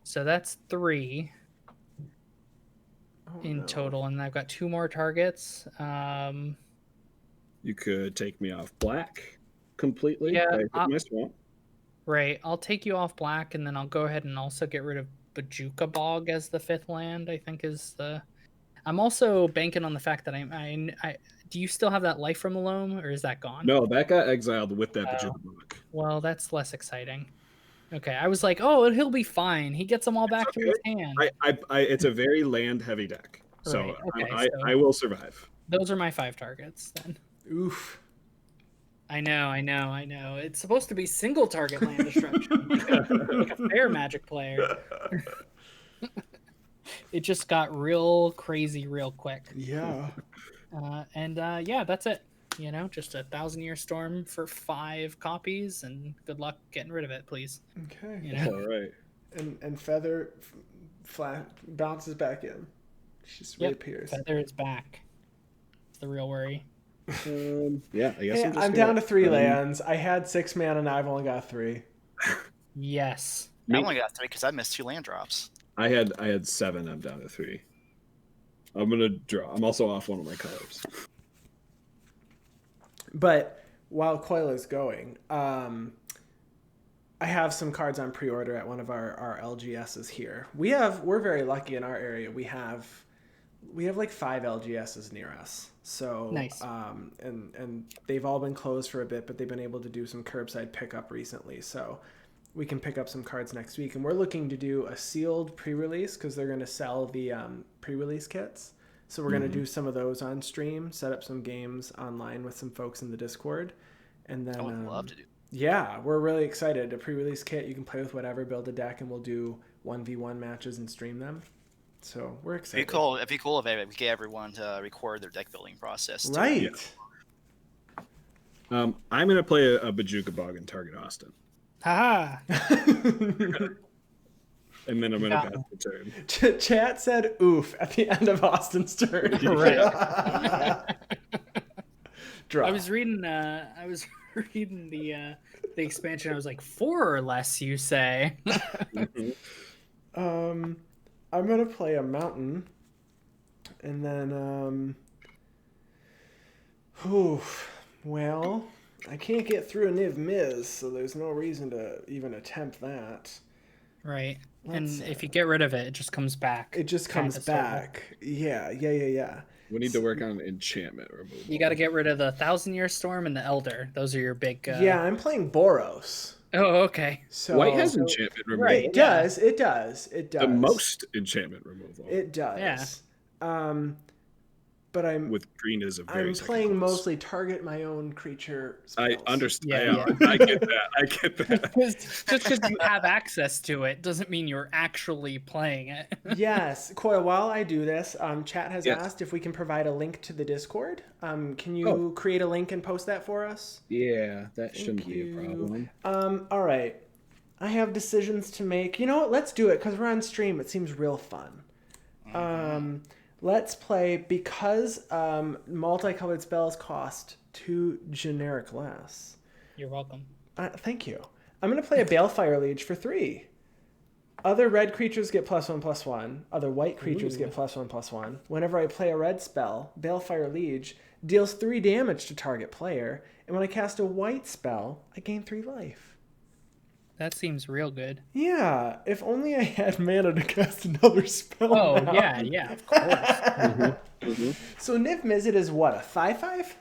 [SPEAKER 2] So that's 3 in total, and I've got 2 more targets.
[SPEAKER 4] You could take me off black completely.
[SPEAKER 2] Yeah,
[SPEAKER 4] my swamp.
[SPEAKER 2] Right, I'll take you off black, and then I'll go ahead and also get rid of Bajuka Bog as the 5th land. I think is the. I'm also banking on the fact that I do you still have that Life from the Loam, or is that gone?
[SPEAKER 4] No, that got exiled with that Bajuka Bog.
[SPEAKER 2] Well, that's less exciting. Okay, I was like, oh, he'll be fine. He gets them all back to his hand.
[SPEAKER 4] It's a very land-heavy deck, so,
[SPEAKER 2] Right, okay, so
[SPEAKER 4] I will survive.
[SPEAKER 2] Those are my 5 targets then.
[SPEAKER 1] Oof.
[SPEAKER 2] I know. It's supposed to be single target land destruction, like a fair Magic player. It just got real crazy real quick.
[SPEAKER 1] Yeah.
[SPEAKER 2] Yeah, that's it. You know, just a 1,000-Year Storm for 5 copies, and good luck getting rid of it, please.
[SPEAKER 1] Okay.
[SPEAKER 2] You know?
[SPEAKER 4] All right.
[SPEAKER 1] And Feather flat bounces back in. She just reappears.
[SPEAKER 2] Feather is back. It's the real worry.
[SPEAKER 4] Yeah, I guess
[SPEAKER 1] Hey, I'm down to 3 lands. I had 6 mana, and I've only got 3.
[SPEAKER 2] Yes.
[SPEAKER 3] I only got 3 because I missed 2 land drops.
[SPEAKER 4] I had 7. I'm down to 3. I'm gonna draw. I'm also off one of my colors.
[SPEAKER 1] But while Coil is going, I have some cards on pre-order at one of our LGSs here. We're very lucky in our area. We have like 5 LGSs near us. So
[SPEAKER 2] nice.
[SPEAKER 1] And they've all been closed for a bit, but they've been able to do some curbside pickup recently. So we can pick up some cards next week. And we're looking to do a sealed pre-release because they're going to sell the pre-release kits. So we're going to do some of those on stream, set up some games online with some folks in the Discord. And then
[SPEAKER 3] I would love to do.
[SPEAKER 1] Yeah, we're really excited. A pre-release kit, you can play with whatever, build a deck, and we'll do 1v1 matches and stream them. So we're excited.
[SPEAKER 3] It'd be cool if we get everyone to record their deck building process. Too.
[SPEAKER 1] Right.
[SPEAKER 4] Yeah. I'm going to play a Bajuka Bog and target Austin.
[SPEAKER 2] Haha.
[SPEAKER 4] And then I'm going to pass the turn.
[SPEAKER 1] Chat said oof at the end of Austin's turn.
[SPEAKER 2] Right.
[SPEAKER 1] Draw.
[SPEAKER 2] I was reading the expansion. I was like, 4 or less, you say?
[SPEAKER 1] I'm gonna play a mountain, and then well, I can't get through a Niv-Mizzet, so there's no reason to even attempt that.
[SPEAKER 2] Right. And if you get rid of it, it just comes back.
[SPEAKER 1] It just comes back. Yeah.
[SPEAKER 4] We need to work on enchantment removal.
[SPEAKER 2] You got to get rid of the 1,000-Year Storm and the Elder. Those are your big.
[SPEAKER 1] Yeah, I'm playing Boros.
[SPEAKER 2] Oh, okay.
[SPEAKER 1] So
[SPEAKER 4] White has enchantment removal.
[SPEAKER 1] Right, it does.
[SPEAKER 4] The most enchantment removal.
[SPEAKER 1] It does. Yeah. But
[SPEAKER 4] with green is a very.
[SPEAKER 1] I'm playing mostly target my own creature spells.
[SPEAKER 4] I understand. Yeah. I get that.
[SPEAKER 2] Just because you have access to it doesn't mean you're actually playing it.
[SPEAKER 1] Yes, Coyle. While I do this, chat has asked if we can provide a link to the Discord. Can you create a link and post that for us?
[SPEAKER 4] Yeah, that shouldn't be a problem.
[SPEAKER 1] All right. I have decisions to make. You know what? Let's do it because we're on stream. It seems real fun. Let's play, because multicolored spells cost 2 generic less.
[SPEAKER 2] You're welcome.
[SPEAKER 1] Thank you. I'm going to play a Balefire Liege for 3. Other red creatures get +1/+1. Other white creatures get +1/+1. Whenever I play a red spell, Balefire Liege deals 3 damage to target player. And when I cast a white spell, I gain 3 life.
[SPEAKER 2] That seems real good.
[SPEAKER 1] Yeah, if only I had mana to cast another spell.
[SPEAKER 2] Oh,
[SPEAKER 1] now.
[SPEAKER 2] yeah, of course.
[SPEAKER 1] So Niv-Mizzet is what, a 5/5?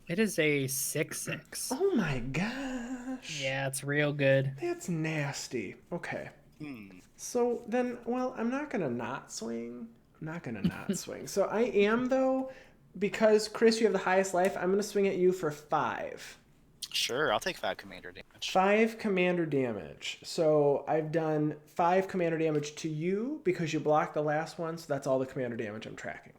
[SPEAKER 2] It is a 6/6.
[SPEAKER 1] Oh my gosh.
[SPEAKER 2] Yeah, it's real good.
[SPEAKER 1] That's nasty. Okay. So then, well, I'm not gonna not swing. I'm not gonna not swing. So I am though, because Chris, you have the highest life. I'm gonna swing at you for 5.
[SPEAKER 3] Sure, I'll take 5 commander damage.
[SPEAKER 1] 5 commander damage. So I've done 5 commander damage to you because you blocked the last one. So that's all the commander damage I'm tracking.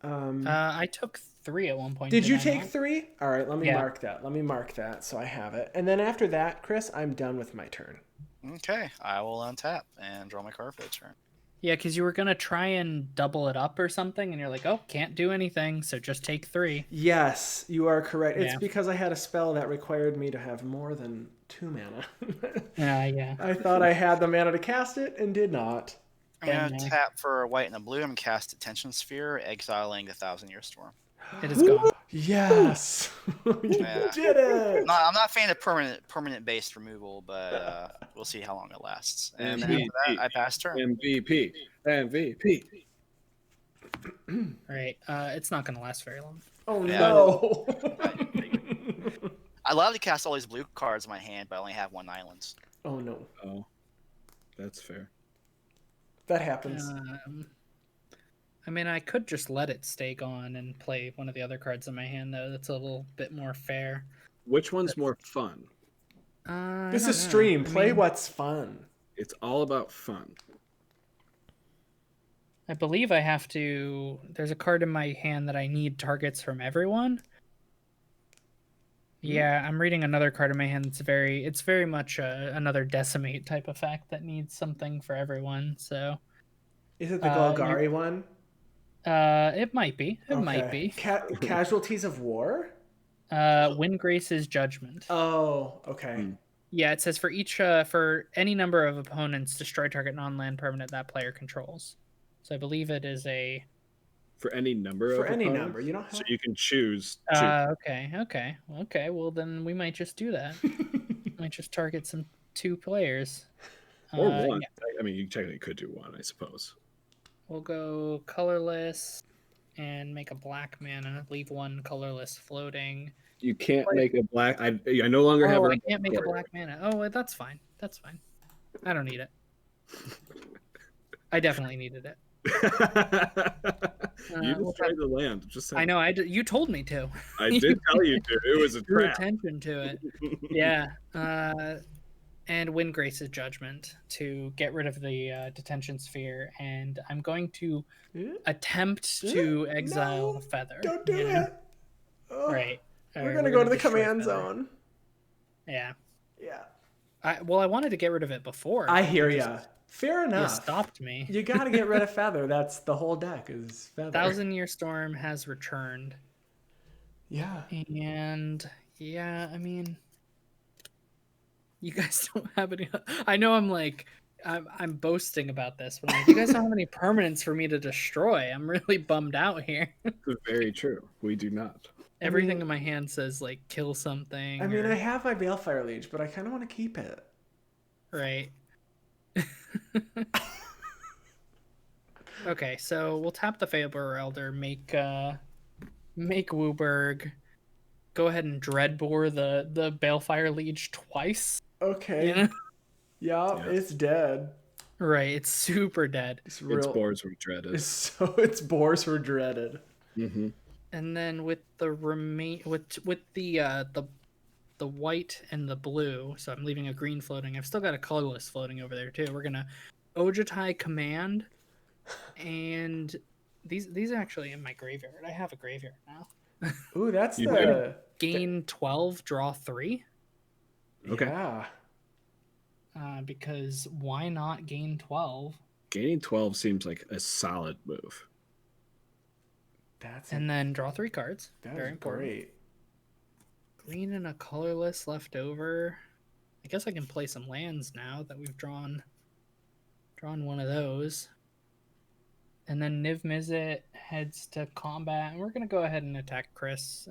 [SPEAKER 2] I took 3 at one point.
[SPEAKER 1] Did you
[SPEAKER 2] I
[SPEAKER 1] take
[SPEAKER 2] not?
[SPEAKER 1] 3? All right, let me
[SPEAKER 2] Yeah.
[SPEAKER 1] mark that. Let me mark that so I have it. And then after that, Chris, I'm done with my turn.
[SPEAKER 3] Okay, I will untap and draw my card for the turn.
[SPEAKER 2] Yeah, because you were gonna try and double it up or something, and you're like, oh, can't do anything, so just take 3.
[SPEAKER 1] Yes, you are correct. It's
[SPEAKER 2] Yeah.
[SPEAKER 1] because I had a spell that required me to have more than 2 mana.
[SPEAKER 2] Yeah.
[SPEAKER 1] I thought I had the mana to cast it and did not.
[SPEAKER 3] I'm going
[SPEAKER 2] Yeah.
[SPEAKER 3] to tap for a white and a blue. I'm going to cast Attention Sphere, exiling the 1,000-Year Storm.
[SPEAKER 2] It is gone.
[SPEAKER 1] Yes, you
[SPEAKER 3] Yeah.
[SPEAKER 1] did it.
[SPEAKER 3] I'm not a fan of permanent based removal, but we'll see how long it lasts. And then after that, I pass turn.
[SPEAKER 4] MVP.
[SPEAKER 2] Right. It's not gonna last very long.
[SPEAKER 1] Oh
[SPEAKER 3] Yeah.
[SPEAKER 1] no.
[SPEAKER 3] I love to cast all these blue cards in my hand, but I only have 1 island.
[SPEAKER 1] Oh no.
[SPEAKER 4] Oh, that's fair.
[SPEAKER 1] That happens.
[SPEAKER 2] I mean, I could just let it stay gone and play one of the other cards in my hand, though. That's a little bit more fair.
[SPEAKER 4] Which one's more fun?
[SPEAKER 1] This is stream. Play what's fun.
[SPEAKER 4] It's all about fun.
[SPEAKER 2] I believe I have to. There's a card in my hand that I need targets from everyone. Yeah, I'm reading another card in my hand that's very much another decimate type effect that needs something for everyone. So
[SPEAKER 1] Is it the Golgari one?
[SPEAKER 2] it might be. It might be.
[SPEAKER 1] Casualties of War?
[SPEAKER 2] Windgrace's Judgment.
[SPEAKER 1] Oh, okay.
[SPEAKER 2] Yeah, it says for each for any number of opponents, destroy target non-land permanent that player controls. So I believe it is a
[SPEAKER 4] For any number of
[SPEAKER 1] For any
[SPEAKER 4] opponents?
[SPEAKER 1] number. You don't have
[SPEAKER 4] So you can choose.
[SPEAKER 2] okay. Well, then we might just do that. Might just target some 2 players.
[SPEAKER 4] Or one.
[SPEAKER 2] Yeah.
[SPEAKER 4] I mean, you technically could do one, I suppose.
[SPEAKER 2] We'll go colorless and make a black mana. Leave 1 colorless floating.
[SPEAKER 4] You can't make a black. I no longer have.
[SPEAKER 2] I can't make a black mana. Oh, that's fine. That's fine. I don't need it. I definitely needed it.
[SPEAKER 4] You destroyed the land. Just saying.
[SPEAKER 2] I know. You told me to.
[SPEAKER 4] I did tell you to. It was a
[SPEAKER 2] Drew
[SPEAKER 4] trap.
[SPEAKER 2] attention to it. Yeah. And Windgrace's Judgment to get rid of the detention sphere, and I'm going to attempt to exile Feather.
[SPEAKER 1] Don't do it. Oh,
[SPEAKER 2] Right.
[SPEAKER 1] We're gonna go to the
[SPEAKER 2] destroy
[SPEAKER 1] command
[SPEAKER 2] Feather.
[SPEAKER 1] zone.
[SPEAKER 2] Yeah.
[SPEAKER 1] Yeah.
[SPEAKER 2] I wanted to get rid of it before.
[SPEAKER 1] I hear
[SPEAKER 2] just-
[SPEAKER 1] ya. Fair
[SPEAKER 2] You
[SPEAKER 1] enough.
[SPEAKER 2] stopped me.
[SPEAKER 1] You gotta get rid of Feather. That's the whole deck is Feather.
[SPEAKER 2] 1,000-Year Storm has returned.
[SPEAKER 1] Yeah.
[SPEAKER 2] And yeah, I mean, you guys don't have any. I know I'm boasting about this, but I'm like, you guys don't have any permanents for me to destroy. I'm really bummed out here.
[SPEAKER 4] Very true. We do not.
[SPEAKER 2] Everything in my hand says like kill something.
[SPEAKER 1] I mean,
[SPEAKER 2] or-
[SPEAKER 1] I have my Balefire Liege, but I kind of want to keep it.
[SPEAKER 2] right. Okay, so we'll tap the Faber Elder, make Wooburg, go ahead and Dreadbore the Balefire Liege twice.
[SPEAKER 1] Okay.
[SPEAKER 2] You know?
[SPEAKER 1] Yeah, it's dead.
[SPEAKER 2] Right, it's super dead.
[SPEAKER 1] It's real.
[SPEAKER 4] Its boards were dreaded.
[SPEAKER 1] Its boars were dreaded.
[SPEAKER 4] Mm-hmm.
[SPEAKER 2] And then with the with the white and the blue, so I'm leaving a green floating. I've still got a colorless floating over there too. We're gonna Ojutai Command, and these are actually in my graveyard. I have a graveyard now.
[SPEAKER 1] Ooh, that's
[SPEAKER 4] You
[SPEAKER 1] the
[SPEAKER 2] Gain 12, draw 3.
[SPEAKER 4] Okay.
[SPEAKER 1] Yeah.
[SPEAKER 2] Because why not gain 12?
[SPEAKER 4] Gaining 12 seems like a solid move.
[SPEAKER 2] And then draw 3 cards. Very important.
[SPEAKER 1] Great.
[SPEAKER 2] Green and a colorless left over. I guess I can play some lands now that we've drawn one of those. And then Niv-Mizzet heads to combat, and we're gonna go ahead and attack Chris.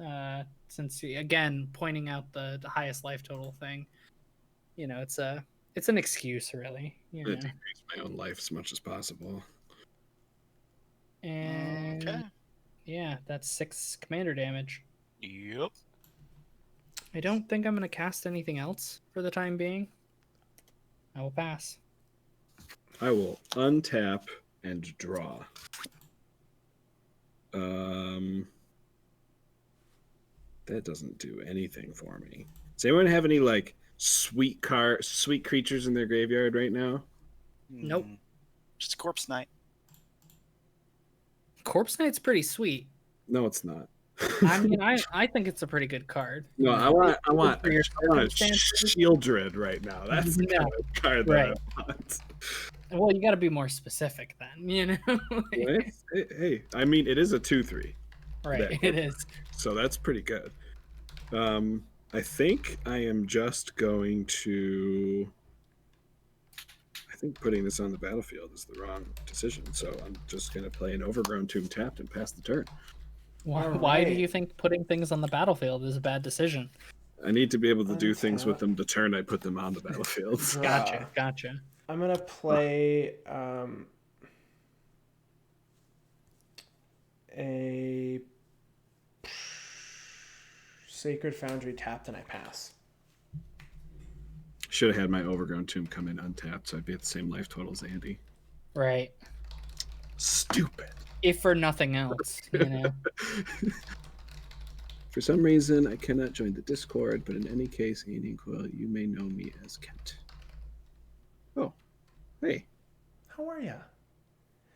[SPEAKER 2] Since again pointing out the highest life total thing, you know, it's an excuse really. You know?
[SPEAKER 4] I decrease my own life as much as possible.
[SPEAKER 2] And
[SPEAKER 3] Okay.
[SPEAKER 2] yeah, that's 6 commander damage.
[SPEAKER 3] Yep.
[SPEAKER 2] I don't think I'm gonna cast anything else for the time being. I will pass.
[SPEAKER 4] I will untap and draw. That doesn't do anything for me. Does anyone have any like sweet creatures in their graveyard right now?
[SPEAKER 2] Nope.
[SPEAKER 3] Just Corpse Knight.
[SPEAKER 2] Corpse Knight's pretty sweet.
[SPEAKER 4] No, it's not.
[SPEAKER 2] I mean, I think it's a pretty good card.
[SPEAKER 4] No, I want
[SPEAKER 2] For your
[SPEAKER 4] a
[SPEAKER 2] circumstances.
[SPEAKER 4] Shieldred right now. That's the
[SPEAKER 2] No,
[SPEAKER 4] kind of card
[SPEAKER 2] right.
[SPEAKER 4] that I want.
[SPEAKER 2] Well, you got to be more specific then, you know?
[SPEAKER 4] Hey, I mean, it is a 2/3.
[SPEAKER 2] Right, it is.
[SPEAKER 4] So that's pretty good. I think I am just going to... I think putting this on the battlefield is the wrong decision. So I'm just going to play an Overgrown Tomb tapped and pass the turn.
[SPEAKER 2] Why do you think putting things on the battlefield is a bad decision?
[SPEAKER 4] I need to be able to do things with them the turn I put them on the battlefield.
[SPEAKER 2] Gotcha.
[SPEAKER 1] I'm gonna play a Sacred Foundry tapped and I pass.
[SPEAKER 4] Should have had my Overgrown Tomb come in untapped, so I'd be at the same life total as Andy.
[SPEAKER 2] Right.
[SPEAKER 4] Stupid.
[SPEAKER 2] If for nothing else, you know.
[SPEAKER 4] For some reason, I cannot join the Discord, but in any case, Andy and Quill, you may know me as Kent. Oh, hey.
[SPEAKER 1] How are ya?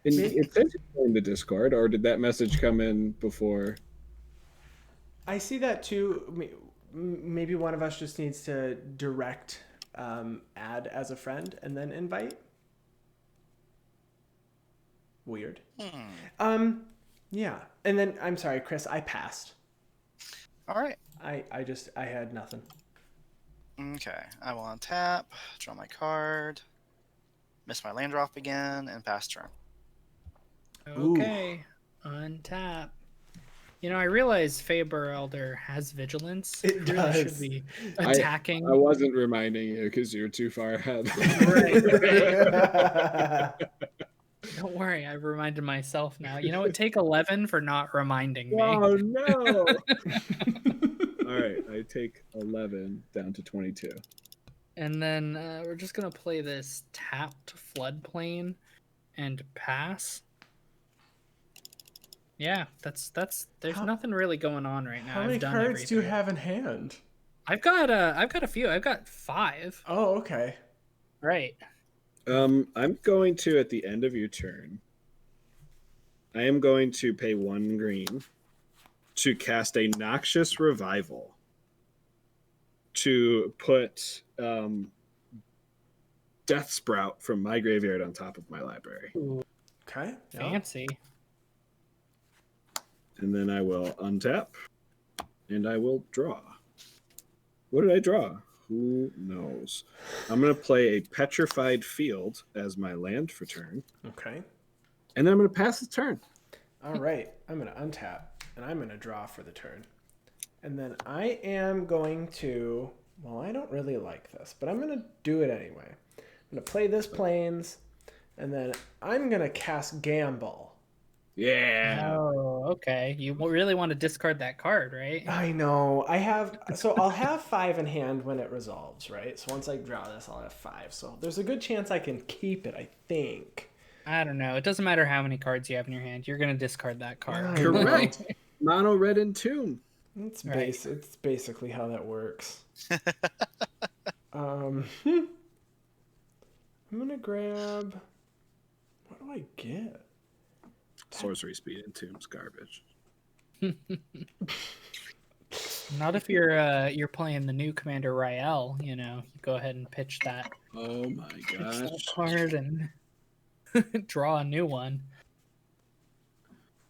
[SPEAKER 4] It says you joined the Discord, or did that message come in before?
[SPEAKER 1] I see that too. Maybe one of us just needs to direct add as a friend and then invite. Weird. Yeah. And then I'm sorry, Chris, I passed.
[SPEAKER 3] All right.
[SPEAKER 1] I had nothing.
[SPEAKER 3] Okay. I will untap, draw my card, miss my land drop again, and pass turn.
[SPEAKER 2] Okay. Untap. You know, I realize Faber Elder has vigilance.
[SPEAKER 1] It
[SPEAKER 2] really
[SPEAKER 1] does.
[SPEAKER 2] should be attacking.
[SPEAKER 4] I wasn't reminding you because you're too far ahead.
[SPEAKER 2] Right. Don't worry, I've reminded myself now. You know what? Take 11 for not reminding me.
[SPEAKER 4] Oh, no. All right, I take 11 down to 22.
[SPEAKER 2] And then we're just going to play this tapped floodplain and pass. Yeah, there's nothing really going on right now.
[SPEAKER 1] How many cards do you have in hand?
[SPEAKER 2] I've got a few. I've got 5.
[SPEAKER 1] Oh, okay.
[SPEAKER 2] Right.
[SPEAKER 4] I'm going to, at the end of your turn, I am going to pay 1 green to cast a Noxious Revival to put Death Sprout from my graveyard on top of my library.
[SPEAKER 1] Okay.
[SPEAKER 2] Fancy.
[SPEAKER 4] And then I will untap, and I will draw. What did I draw? Who knows? I'm going to play a Petrified Field as my land for turn.
[SPEAKER 1] Okay.
[SPEAKER 4] And then I'm going to pass the turn.
[SPEAKER 1] All right. I'm going to untap, and I'm going to draw for the turn. And then I am going to... Well, I don't really like this, but I'm going to do it anyway. I'm going to play this Plains, and then I'm going to cast Gamble.
[SPEAKER 4] Yeah.
[SPEAKER 2] Oh, okay. You really want to discard that card, right?
[SPEAKER 1] I know. I'll have 5 in hand when it resolves, right? So once I draw this, I'll have 5. So there's a good chance I can keep it, I think.
[SPEAKER 2] I don't know. It doesn't matter how many cards you have in your hand. You're going to discard that card.
[SPEAKER 4] Correct. Mono red and tomb.
[SPEAKER 1] It's basically how that works. I'm gonna grab. What do I get?
[SPEAKER 4] Sorcery speed and tomb's garbage.
[SPEAKER 2] Not if you're playing the new Commander Rael. You know, you go ahead and pitch that.
[SPEAKER 4] Oh my gosh!
[SPEAKER 2] That card and draw a new one.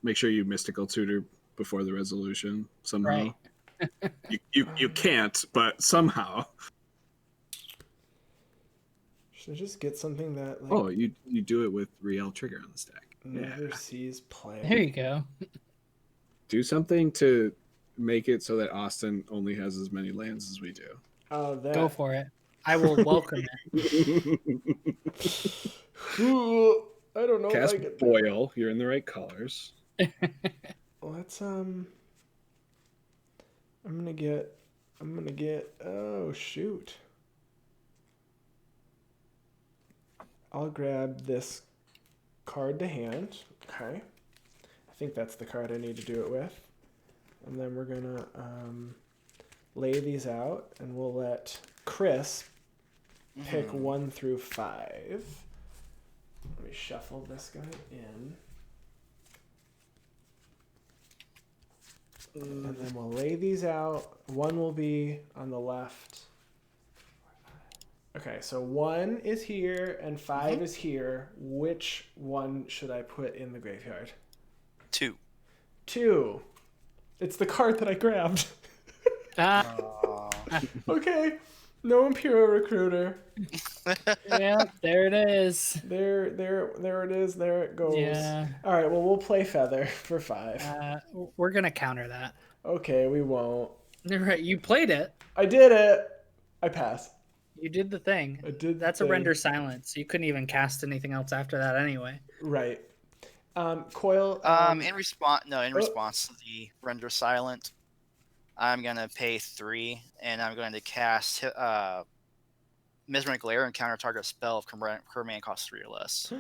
[SPEAKER 4] Make sure you mystical tutor before the resolution somehow.
[SPEAKER 2] Right.
[SPEAKER 4] you can't, but somehow.
[SPEAKER 1] Should I just get something that like?
[SPEAKER 4] Oh, you do it with Riel trigger on the stack.
[SPEAKER 1] Never sees play.
[SPEAKER 2] There you go.
[SPEAKER 4] Do something to make it so that Austin only has as many lands as we do.
[SPEAKER 1] Oh, that.
[SPEAKER 2] Go for it. I will welcome it.
[SPEAKER 1] Ooh, I don't know.
[SPEAKER 4] Cast
[SPEAKER 1] if I get
[SPEAKER 4] Boil. You're in the right colors.
[SPEAKER 1] Let's I'm gonna get. Oh shoot. I'll grab this card to hand. Okay. I think that's the card I need to do it with. And then we're going to lay these out, and we'll let Chris pick 1 through 5. Let me shuffle this guy in. And then we'll lay these out. 1 will be on the left. Okay, so 1 is here and 5 is here. Which one should I put in the graveyard?
[SPEAKER 3] 2.
[SPEAKER 1] 2. It's the card that I grabbed. Okay. No Imperial Recruiter.
[SPEAKER 2] Yeah, there it is.
[SPEAKER 1] There it is. There it goes.
[SPEAKER 2] Yeah.
[SPEAKER 1] All right, well, we'll play Feather for 5.
[SPEAKER 2] We're going to counter that.
[SPEAKER 1] Okay, we won't.
[SPEAKER 2] Right, you played it.
[SPEAKER 1] I did it. I pass.
[SPEAKER 2] You did the thing.
[SPEAKER 1] I did.
[SPEAKER 2] That's a render silence. You couldn't even cast anything else after that anyway.
[SPEAKER 1] Right. Coil.
[SPEAKER 3] In response to the render silent, I'm gonna pay 3, and I'm going to cast Mesmeric Glare and counter target spell if command costs 3 or less.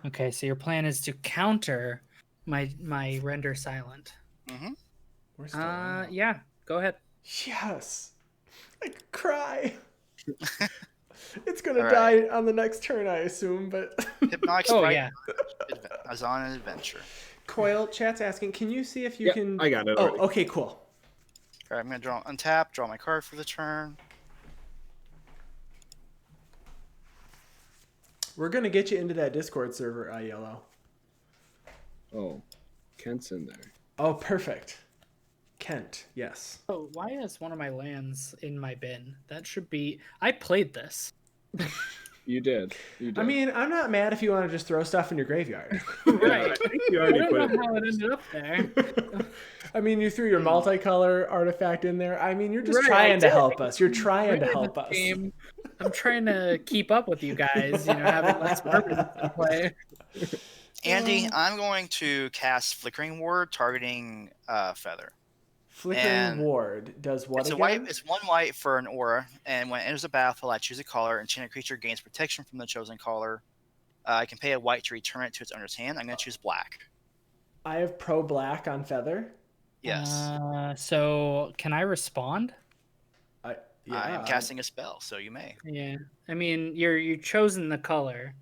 [SPEAKER 2] Okay, so your plan is to counter my render silent.
[SPEAKER 1] We're still on.
[SPEAKER 2] Yeah, go ahead.
[SPEAKER 1] Yes. I could cry. It's gonna
[SPEAKER 3] All
[SPEAKER 1] die on the next turn, I assume, but
[SPEAKER 3] Hypnotic
[SPEAKER 2] Oh
[SPEAKER 3] Sprite
[SPEAKER 2] yeah.
[SPEAKER 3] is on an adventure.
[SPEAKER 1] Coil, chat's asking, can you see if you can...
[SPEAKER 4] I got it
[SPEAKER 1] Oh,
[SPEAKER 4] already.
[SPEAKER 1] okay, cool.
[SPEAKER 3] All right, I'm gonna untap, draw my card for the turn.
[SPEAKER 1] We're gonna get you into that Discord server, Alela.
[SPEAKER 4] Oh, Kent's in there.
[SPEAKER 1] Oh, perfect. Kent, yes.
[SPEAKER 2] Oh, why is one of my lands in my bin? That should be... I played this.
[SPEAKER 4] You did.
[SPEAKER 1] I mean, I'm not mad if you want to just throw stuff in your graveyard.
[SPEAKER 2] Right.
[SPEAKER 4] I think you
[SPEAKER 2] I
[SPEAKER 4] already
[SPEAKER 2] don't
[SPEAKER 4] put
[SPEAKER 2] know
[SPEAKER 4] it.
[SPEAKER 2] how it ended up there.
[SPEAKER 1] I mean, you threw your multicolor artifact in there. I mean, you're just
[SPEAKER 2] Right,
[SPEAKER 1] trying
[SPEAKER 2] I
[SPEAKER 1] to
[SPEAKER 2] did.
[SPEAKER 1] help us. You're trying to
[SPEAKER 2] Really,
[SPEAKER 1] help
[SPEAKER 2] this
[SPEAKER 1] us.
[SPEAKER 2] game, I'm trying to keep up with you guys, having less permanents to play.
[SPEAKER 3] Andy, I'm going to cast Flickering Ward targeting Feather.
[SPEAKER 1] Flickering
[SPEAKER 3] And
[SPEAKER 1] Ward does what
[SPEAKER 3] It's
[SPEAKER 1] again?
[SPEAKER 3] it's 1 white for an aura, and when it enters the battlefield, I choose a color, and enchanted creature gains protection from the chosen color. I can pay a white to return it to its owner's hand. I'm going to choose black.
[SPEAKER 1] I have pro black on Feather.
[SPEAKER 3] Yes.
[SPEAKER 2] So can I respond?
[SPEAKER 3] I am casting a spell, so you may.
[SPEAKER 2] Yeah. I mean, you've chosen the color,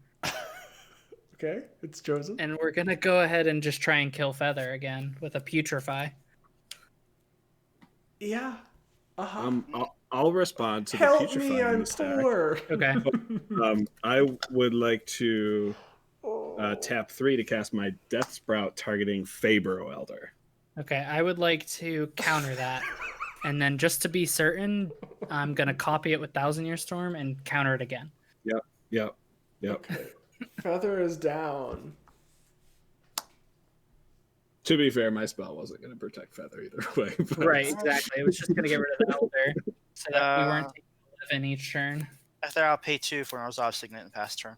[SPEAKER 1] Okay, it's chosen.
[SPEAKER 2] and we're gonna go ahead and just try and kill Feather again with a putrefy.
[SPEAKER 1] Yeah. Uh-huh.
[SPEAKER 4] I'll respond to the
[SPEAKER 1] Help
[SPEAKER 4] putrefying
[SPEAKER 1] me, I'm
[SPEAKER 4] stack.
[SPEAKER 1] poor.
[SPEAKER 2] Okay.
[SPEAKER 4] I would like to
[SPEAKER 1] Oh.
[SPEAKER 4] tap 3 to cast my Death Sprout targeting Fabro Elder.
[SPEAKER 2] Okay. I would like to counter that, and then just to be certain, I'm gonna copy it with Thousand Year Storm and counter it again.
[SPEAKER 4] Yep.
[SPEAKER 1] Okay. Feather is down.
[SPEAKER 4] To be fair, my spell wasn't going to protect Feather either way. but-
[SPEAKER 2] Right. Exactly. It was just gonna get rid of the Elder, so that we weren't taking 11 each turn.
[SPEAKER 3] After I'll pay 2 for an Resolve Signet in the past turn.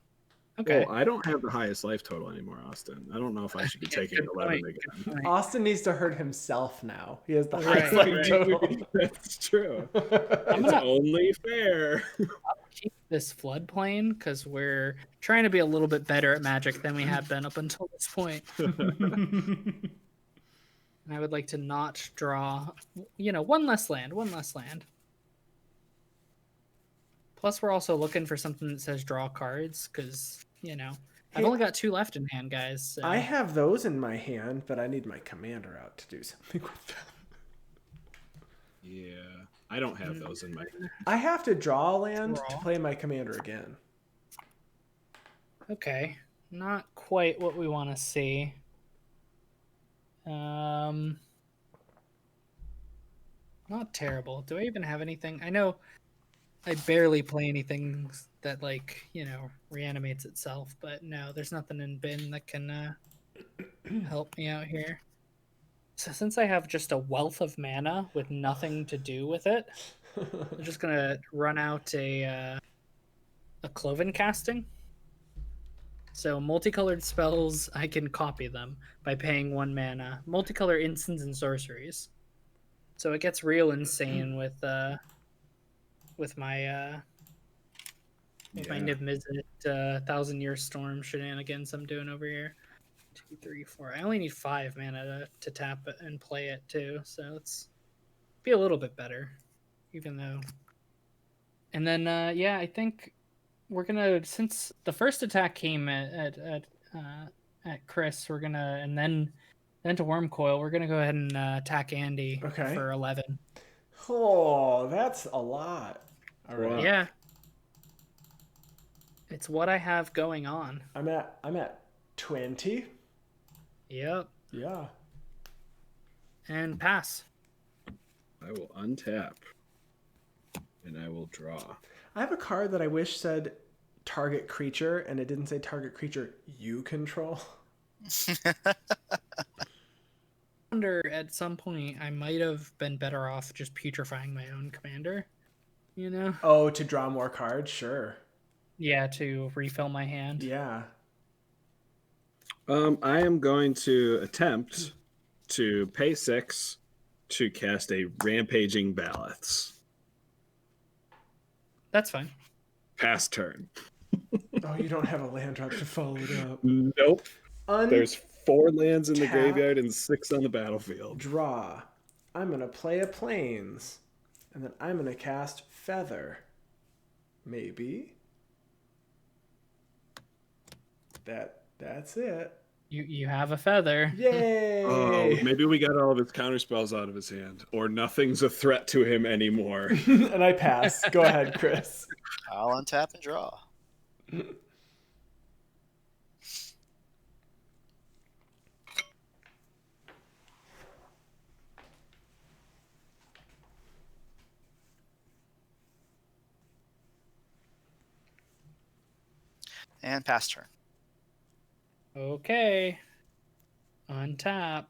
[SPEAKER 2] Okay.
[SPEAKER 4] Well, I don't have the highest life total anymore, Austin. I don't know if I should be taking
[SPEAKER 2] Good
[SPEAKER 4] 11
[SPEAKER 2] point,
[SPEAKER 4] again.
[SPEAKER 2] good point.
[SPEAKER 1] Austin needs to hurt himself now. He has the
[SPEAKER 2] Right,
[SPEAKER 1] highest life
[SPEAKER 2] right.
[SPEAKER 1] total.
[SPEAKER 4] That's true.
[SPEAKER 2] I'm
[SPEAKER 4] It's
[SPEAKER 2] gonna
[SPEAKER 4] only fair.
[SPEAKER 2] keep this floodplain because we're trying to be a little bit better at Magic than we have been up until this point. And I would like to not draw, one less land. Plus, we're also looking for something that says draw cards because, I've only got 2 left in hand, guys. So.
[SPEAKER 1] I have those in my hand, but I need my commander out to do something with them.
[SPEAKER 4] Yeah, I don't have those in my.
[SPEAKER 1] I have to draw a land to
[SPEAKER 2] Draw.
[SPEAKER 1] play my commander again.
[SPEAKER 2] Okay, not quite what we want to see. Not terrible. Do I even have anything? I know I barely play anything that reanimates itself, but no, there's nothing in bin that can help me out here. So since I have just a wealth of mana with nothing to do with it, I'm just gonna run out a Cloven Casting. So multicolored spells, I can copy them by paying 1 mana. Multicolor instants and sorceries. So it gets real insane with my With my
[SPEAKER 4] Yeah.
[SPEAKER 2] Niv-Mizzet 1,000-Year Storm shenanigans I'm doing over here. 2, 3, 4. I only need 5 mana to tap it and play it too, so it's be a little bit better, even though. And then yeah, I think we're gonna, since the first attack came at Chris, we're gonna, and then to Wormcoil, we're gonna go ahead and attack Andy
[SPEAKER 1] Okay.
[SPEAKER 2] for 11.
[SPEAKER 1] Oh, that's a lot. All right.
[SPEAKER 4] Wow.
[SPEAKER 2] Yeah, it's what I have going on.
[SPEAKER 1] I'm at 20.
[SPEAKER 2] Yep,
[SPEAKER 1] Yeah.
[SPEAKER 2] and pass.
[SPEAKER 4] I will untap. And I will draw.
[SPEAKER 1] I have a card that I wish said target creature, and it didn't say target creature you control.
[SPEAKER 2] I wonder at some point I might have been better off just putrefying my own commander, you know?
[SPEAKER 1] Oh, to draw more cards? Sure.
[SPEAKER 2] Yeah, to refill my hand.
[SPEAKER 1] Yeah.
[SPEAKER 4] I am going to attempt to pay 6 to cast a Rampaging Ballast.
[SPEAKER 2] That's fine.
[SPEAKER 4] Pass turn.
[SPEAKER 1] Oh, you don't have a land drop to follow it up.
[SPEAKER 4] Nope. There's 4 lands in the
[SPEAKER 1] Tap.
[SPEAKER 4] graveyard and 6 on the battlefield.
[SPEAKER 1] Draw. I'm going to play a Plains. And then I'm going to cast Feather. Maybe. That's it.
[SPEAKER 2] You have a feather.
[SPEAKER 1] Yay!
[SPEAKER 4] Oh, maybe we got all of his counterspells out of his hand, or nothing's a threat to him anymore.
[SPEAKER 1] And I pass. Go ahead, Chris.
[SPEAKER 3] I'll untap and draw. And pass turn.
[SPEAKER 2] Okay. Untap.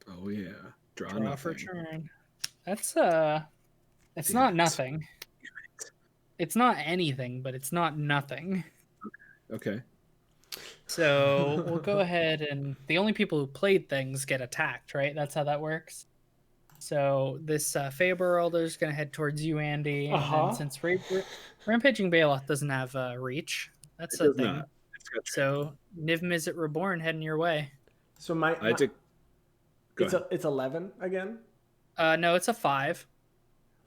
[SPEAKER 4] Oh yeah, draw
[SPEAKER 2] Draw for
[SPEAKER 4] nothing.
[SPEAKER 2] turn. That's it's
[SPEAKER 4] Damn
[SPEAKER 2] not
[SPEAKER 4] it.
[SPEAKER 2] nothing. It's not anything, but it's not nothing.
[SPEAKER 4] Okay.
[SPEAKER 2] So we'll go ahead, and the only people who played things get attacked, right? That's how that works. So this Faber Elder is going to head towards you, Andy. And then since Rampaging Baloth doesn't have reach, that's
[SPEAKER 4] It
[SPEAKER 2] a
[SPEAKER 4] does
[SPEAKER 2] thing.
[SPEAKER 4] not. It's got
[SPEAKER 2] So Niv-Mizzet Reborn heading your way.
[SPEAKER 1] So my
[SPEAKER 4] Go ahead.
[SPEAKER 1] it's 11 again?
[SPEAKER 2] No, it's a 5.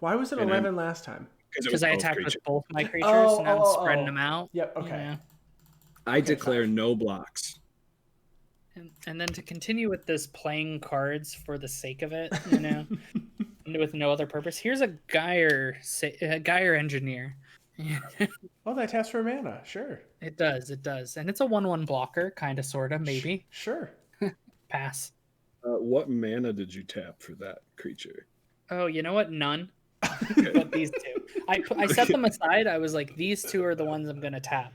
[SPEAKER 1] Why was it
[SPEAKER 4] And
[SPEAKER 1] 11 last time?
[SPEAKER 4] it
[SPEAKER 2] Because
[SPEAKER 4] was
[SPEAKER 2] I
[SPEAKER 4] both
[SPEAKER 2] attacked
[SPEAKER 4] creatures.
[SPEAKER 2] with both my creatures, and I'm spreading
[SPEAKER 1] oh.
[SPEAKER 2] them out.
[SPEAKER 1] Yep, okay.
[SPEAKER 2] Yeah.
[SPEAKER 4] I declare no blocks.
[SPEAKER 2] And then to continue with this playing cards for the sake of it, you know, with no other purpose. Here's a Gyre Engineer.
[SPEAKER 1] Oh, that taps for mana. Sure.
[SPEAKER 2] It does, and it's a 1/1 blocker, kind of, sorta, maybe.
[SPEAKER 1] Sure.
[SPEAKER 2] Pass.
[SPEAKER 4] What mana did you tap for that creature?
[SPEAKER 2] Oh, you know what? None. But these two. I set them aside. I was like, these two are the ones I'm gonna tap,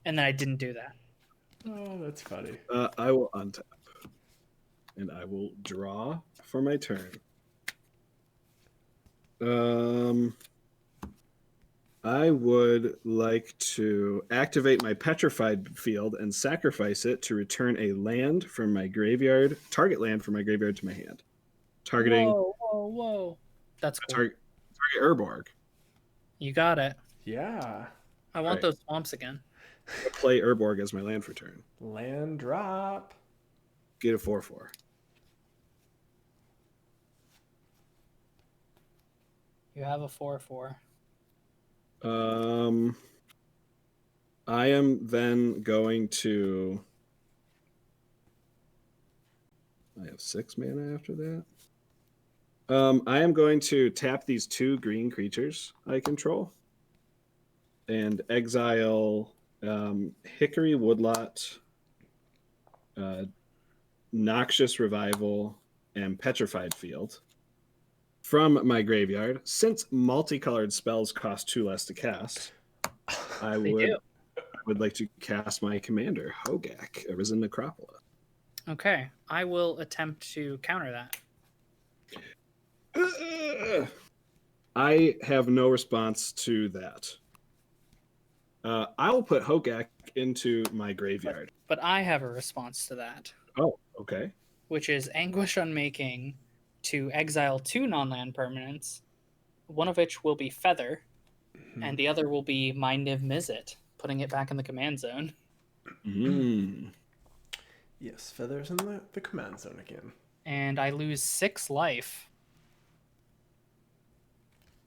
[SPEAKER 2] and then I didn't do that.
[SPEAKER 1] Oh, that's funny.
[SPEAKER 4] I will untap, and I will draw for my turn. I would like to activate my Petrified Field and sacrifice it to return a land from my graveyard, target land from my graveyard to my hand. Targeting
[SPEAKER 2] Whoa. That's cool.
[SPEAKER 4] target Urborg.
[SPEAKER 2] You got it.
[SPEAKER 1] Yeah.
[SPEAKER 2] I want
[SPEAKER 4] Right.
[SPEAKER 2] those swamps again.
[SPEAKER 4] Play Urborg as my land for turn.
[SPEAKER 1] Land drop.
[SPEAKER 4] Get a 4/4.
[SPEAKER 2] You have a 4/4.
[SPEAKER 4] I am then going to. I have 6 mana after that. I am going to tap these 2 green creatures I control and exile Hickory Woodlot, Noxious Revival, and Petrified Field from my graveyard. Since multicolored spells cost 2 less to cast, I would like to cast my commander, Hogaak, Arisen Necropolis.
[SPEAKER 2] Okay, I will attempt to counter that.
[SPEAKER 4] I have no response to that. I will put Hogaak into my graveyard.
[SPEAKER 2] But I have a response to that,
[SPEAKER 4] Oh, okay.
[SPEAKER 2] which is Anguish Unmaking to exile 2 non-land permanents, one of which will be Feather, and the other will be my Niv-Mizzet, putting it back in the command zone.
[SPEAKER 1] Yes, feathers in the command zone again.
[SPEAKER 2] And I lose 6 life.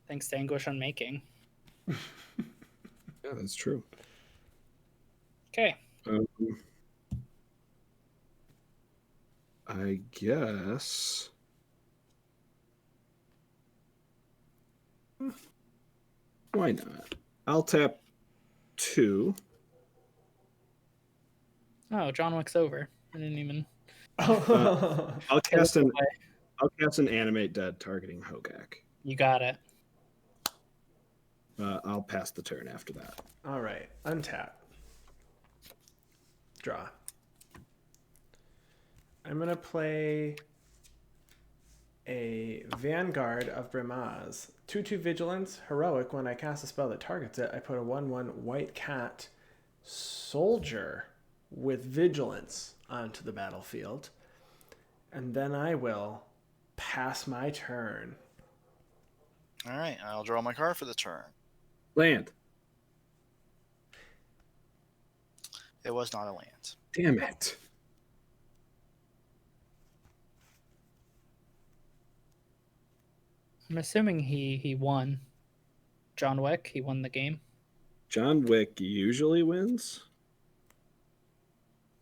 [SPEAKER 2] Thanks to Anguish Unmaking.
[SPEAKER 4] Yeah, that's true.
[SPEAKER 2] Okay.
[SPEAKER 4] I guess. Why not? I'll tap 2.
[SPEAKER 2] Oh, John Wick's over. I didn't even.
[SPEAKER 4] I'll cast an animate dead targeting Hogaak.
[SPEAKER 2] You got it.
[SPEAKER 4] I'll pass the turn after that.
[SPEAKER 1] All right, untap. Draw. I'm gonna play a Vanguard of Brimaz. 2/2 Vigilance, heroic. When I cast a spell that targets it, I put a 1/1 white cat soldier with Vigilance onto the battlefield. And then I will pass my turn.
[SPEAKER 3] All right, I'll draw my card for the turn.
[SPEAKER 4] Land.
[SPEAKER 3] It was not a land.
[SPEAKER 4] Damn it.
[SPEAKER 2] I'm assuming he won. John Wick, he won the game.
[SPEAKER 4] John Wick usually wins.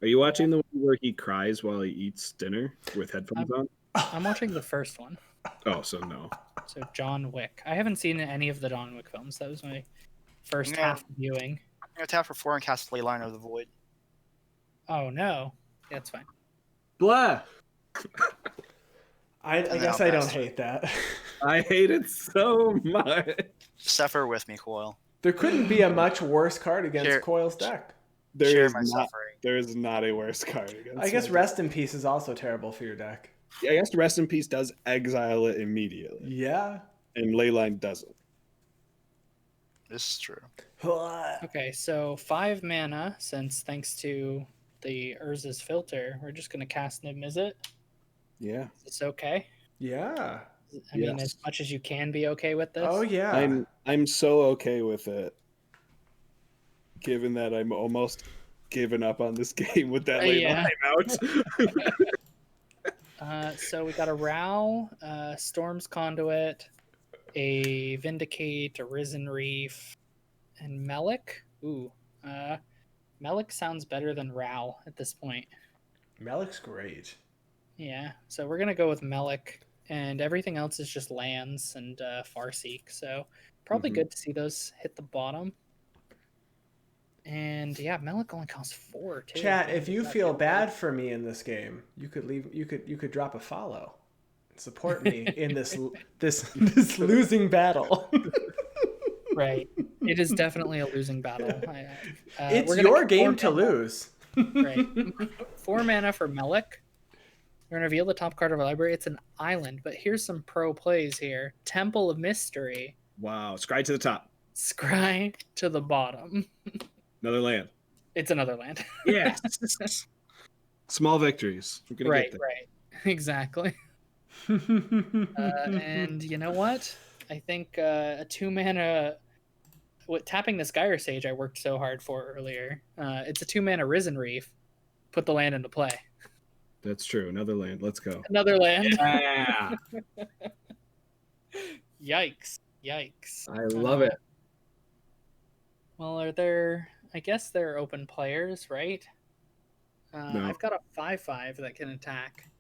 [SPEAKER 4] Are you watching the one where he cries while he eats dinner with headphones on?
[SPEAKER 2] I'm watching the first one.
[SPEAKER 4] Oh, so no.
[SPEAKER 2] So John Wick. I haven't seen any of the John Wick films. That was my first half viewing.
[SPEAKER 3] I'm going to tap for 4 and cast Leyline of the Void.
[SPEAKER 2] Oh no. Yeah, that's fine.
[SPEAKER 1] Blah! I
[SPEAKER 3] then
[SPEAKER 1] guess
[SPEAKER 3] I'll
[SPEAKER 1] I don't
[SPEAKER 3] pass.
[SPEAKER 1] hate that.
[SPEAKER 4] I hate it so much.
[SPEAKER 3] Suffer with me, Coil.
[SPEAKER 1] There couldn't be a much worse card against
[SPEAKER 3] Here.
[SPEAKER 1] Coil's deck.
[SPEAKER 3] Share my suffering.
[SPEAKER 4] There is not a worse card against
[SPEAKER 1] I guess
[SPEAKER 4] my
[SPEAKER 1] Rest in Peace is also terrible for your deck.
[SPEAKER 4] deck. I guess Rest in Peace does exile it immediately,
[SPEAKER 1] Yeah.
[SPEAKER 4] and Leyline doesn't.
[SPEAKER 3] This is true.
[SPEAKER 2] Okay, so 5 mana, since thanks to the Urza's filter, we're just gonna cast Niv-Mizzet.
[SPEAKER 4] Yeah.
[SPEAKER 2] Is this okay?
[SPEAKER 1] Yeah.
[SPEAKER 2] I mean,
[SPEAKER 4] Yes.
[SPEAKER 2] as much as you can be okay with this.
[SPEAKER 1] Oh yeah.
[SPEAKER 4] I'm so okay with it, given that I'm almost given up on this game with that late
[SPEAKER 2] Yeah.
[SPEAKER 4] line out.
[SPEAKER 2] So we got a Row, Storm's Conduit, a Vindicate, Arisen Reef, and Melik. Ooh, Melik sounds better than Row at this point.
[SPEAKER 1] Melik's great.
[SPEAKER 2] Yeah, so we're gonna go with Melik, and everything else is just lands and Farseek. So probably good to see those hit the bottom. And yeah, Melik only costs 4 too.
[SPEAKER 1] Chat, if you
[SPEAKER 2] Not
[SPEAKER 1] feel
[SPEAKER 2] too
[SPEAKER 1] bad for me in this game, you could leave. You could drop a follow, support me in this losing battle.
[SPEAKER 2] Right, it is definitely a losing battle.
[SPEAKER 1] It's
[SPEAKER 2] we're gonna
[SPEAKER 1] your
[SPEAKER 2] get
[SPEAKER 1] game
[SPEAKER 2] 4
[SPEAKER 1] to
[SPEAKER 2] mana.
[SPEAKER 1] lose.
[SPEAKER 2] Right, 4 mana for Melik. We're gonna reveal the top card of our library. It's an island, but here's some pro plays here. Temple of Mystery,
[SPEAKER 4] Wow, scry to the top.
[SPEAKER 2] Scry to the bottom.
[SPEAKER 4] Another land.
[SPEAKER 2] It's another land.
[SPEAKER 4] Yes. Small victories. We're gonna
[SPEAKER 2] Right,
[SPEAKER 4] get there.
[SPEAKER 2] right, exactly. And you know what? I think a 2 mana. Tapping the Skyr Sage I worked so hard for earlier. It's a 2 mana Risen Reef. Put the land into play.
[SPEAKER 4] That's true. Another land. Let's go.
[SPEAKER 2] Another land.
[SPEAKER 4] Yeah.
[SPEAKER 2] Yikes. Yikes.
[SPEAKER 4] I love it.
[SPEAKER 2] Well, are there... I guess they're open players, right?
[SPEAKER 4] No.
[SPEAKER 2] I've got a 5/5 that can attack.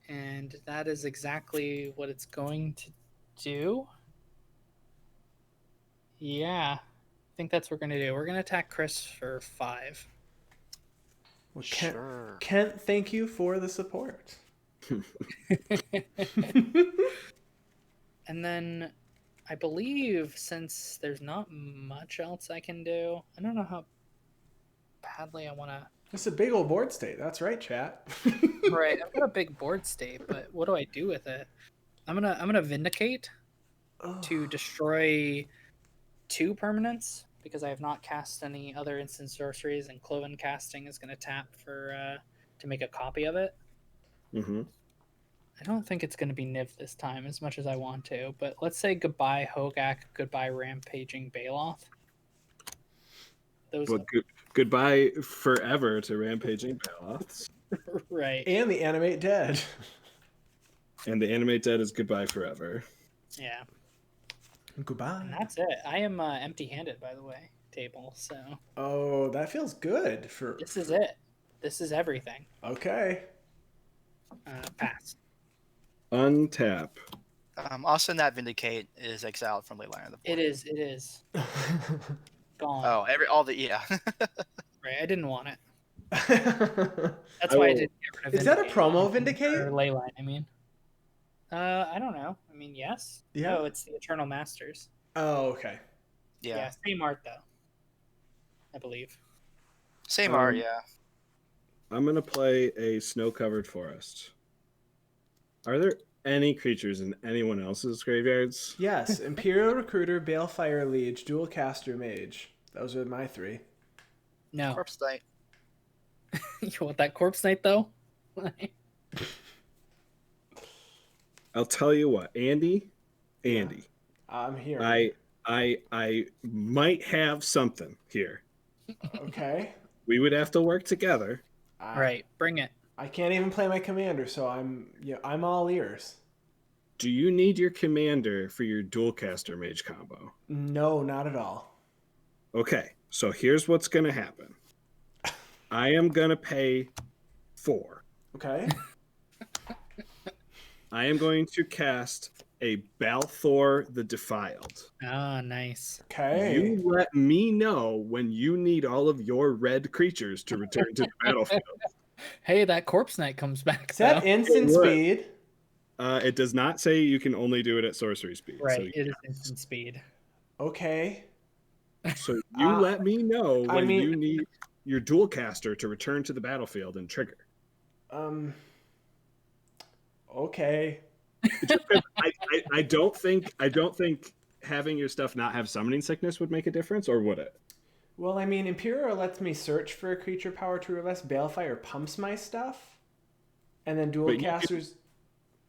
[SPEAKER 2] And that is exactly what it's going to do. Yeah. I think that's what we're going to do. We're going to attack Chris for 5.
[SPEAKER 1] Well,
[SPEAKER 3] Sure.
[SPEAKER 1] Kent, thank you for the support.
[SPEAKER 2] And then I believe since there's not much else I can do, I don't know how badly I want to.
[SPEAKER 1] It's a big old board state. That's right, chat.
[SPEAKER 2] Right, I've got a big board state, but what do I do with it? I'm gonna Vindicate to destroy 2 permanents because I have not cast any other instant sorceries, and Cloven casting is gonna tap for to make a copy of it.
[SPEAKER 4] Mm-hmm.
[SPEAKER 2] I don't think it's going to be Niv this time as much as I want to, but let's say goodbye Hogaak, goodbye Rampaging Baloth. Those
[SPEAKER 4] But goodbye forever to Rampaging Baloths.
[SPEAKER 2] right.
[SPEAKER 1] And the Animate Dead.
[SPEAKER 4] And the Animate Dead is goodbye forever.
[SPEAKER 2] Yeah.
[SPEAKER 1] Goodbye.
[SPEAKER 2] And that's it. I am empty-handed, by the way, table, so...
[SPEAKER 1] Oh, that feels good.
[SPEAKER 2] This is it. This is everything.
[SPEAKER 1] Okay.
[SPEAKER 2] Pass.
[SPEAKER 4] Untap.
[SPEAKER 3] Austin, that Vindicate is exiled from Leyline of the Void.
[SPEAKER 2] It is. Gone.
[SPEAKER 3] Oh, yeah.
[SPEAKER 2] Right, I didn't want it. That's
[SPEAKER 4] I
[SPEAKER 2] why I
[SPEAKER 4] will-
[SPEAKER 2] didn't get rid of
[SPEAKER 1] Is that a
[SPEAKER 2] Vindicate.
[SPEAKER 1] promo Vindicate?
[SPEAKER 2] Or Leyline, I mean. I don't know. I mean, yes.
[SPEAKER 1] Yeah.
[SPEAKER 2] No, it's the Eternal Masters.
[SPEAKER 1] Oh, okay.
[SPEAKER 3] Yeah.
[SPEAKER 2] Same art, though. I believe.
[SPEAKER 3] Same art, yeah.
[SPEAKER 4] I'm going to play a snow-covered forest. Are there any creatures in anyone else's graveyards?
[SPEAKER 1] Yes, Imperial Recruiter, Balefire Liege, Dual Caster Mage. Those are my 3.
[SPEAKER 2] No.
[SPEAKER 3] Corpse Knight.
[SPEAKER 2] You want that Corpse Knight, though?
[SPEAKER 4] I'll tell you what, Andy,
[SPEAKER 1] I'm here.
[SPEAKER 4] I might have something here.
[SPEAKER 1] Okay.
[SPEAKER 4] We would have to work together.
[SPEAKER 2] Right, bring it.
[SPEAKER 1] I can't even play my commander, so I'm all ears.
[SPEAKER 4] Do you need your commander for your dual caster mage combo?
[SPEAKER 1] No, not at all.
[SPEAKER 4] Okay, so here's what's going to happen. I am going to pay 4.
[SPEAKER 1] Okay.
[SPEAKER 4] I am going to cast a Balthor the Defiled.
[SPEAKER 2] Ah, nice.
[SPEAKER 1] Okay.
[SPEAKER 4] You let me know when you need all of your red creatures to return to the battlefield.
[SPEAKER 2] Hey, that Corpse Knight comes back.
[SPEAKER 1] Is that
[SPEAKER 2] though.
[SPEAKER 1] instant
[SPEAKER 4] It would.
[SPEAKER 1] speed?
[SPEAKER 4] It does not say you can only do it at sorcery speed.
[SPEAKER 2] Right, it is instant speed.
[SPEAKER 1] Okay.
[SPEAKER 4] So you let me know
[SPEAKER 1] I
[SPEAKER 4] when
[SPEAKER 1] mean-
[SPEAKER 4] you need your dual caster to return to the battlefield and trigger.
[SPEAKER 1] Okay.
[SPEAKER 4] I don't think having your stuff not have summoning sickness would make a difference, or would it?
[SPEAKER 1] Well, I mean, Imperial lets me search for a creature power 2 or less. Balefire pumps my stuff. And then Dual
[SPEAKER 4] But you
[SPEAKER 1] Casters...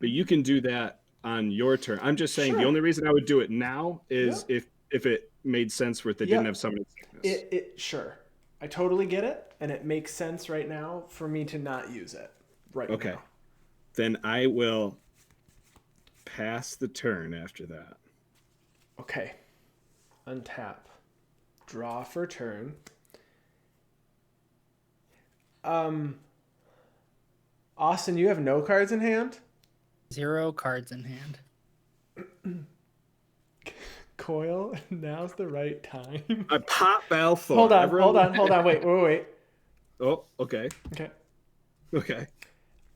[SPEAKER 4] But you can do that on your turn. I'm just saying
[SPEAKER 1] Sure.
[SPEAKER 4] the only reason I would do it now is
[SPEAKER 1] Yeah.
[SPEAKER 4] if it made sense where they
[SPEAKER 1] Yeah.
[SPEAKER 4] didn't have summoning sickness.
[SPEAKER 1] Sure. I totally get it, and it makes sense right now for me to not use it right
[SPEAKER 4] Okay.
[SPEAKER 1] now.
[SPEAKER 4] Then I will pass the turn after that.
[SPEAKER 1] Okay. Untap. Draw for turn. Austin, you have no cards in hand?
[SPEAKER 2] 0 cards in hand.
[SPEAKER 1] Coil, now's the right time.
[SPEAKER 4] I pop Balthor.
[SPEAKER 1] Hold on,
[SPEAKER 4] Everyone-
[SPEAKER 1] wait.
[SPEAKER 4] Oh, okay.
[SPEAKER 1] Okay.
[SPEAKER 4] Okay.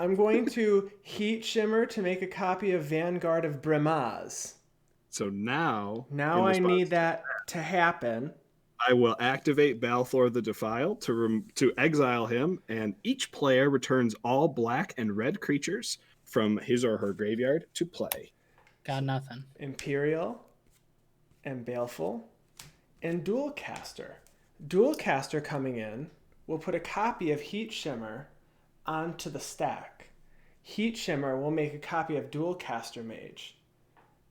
[SPEAKER 1] I'm going to Heat Shimmer to make a copy of Vanguard of Brimaz.
[SPEAKER 4] So now
[SPEAKER 1] Now
[SPEAKER 4] in
[SPEAKER 1] I
[SPEAKER 4] response,
[SPEAKER 1] need that to happen.
[SPEAKER 4] I will activate Balthor the Defiled to exile him, and each player returns all black and red creatures from his or her graveyard to play.
[SPEAKER 2] Got nothing.
[SPEAKER 1] Imperial and Baleful and Dual Caster. Dual Caster coming in will put a copy of Heat Shimmer onto the stack. Heat Shimmer will make a copy of Dual Caster Mage.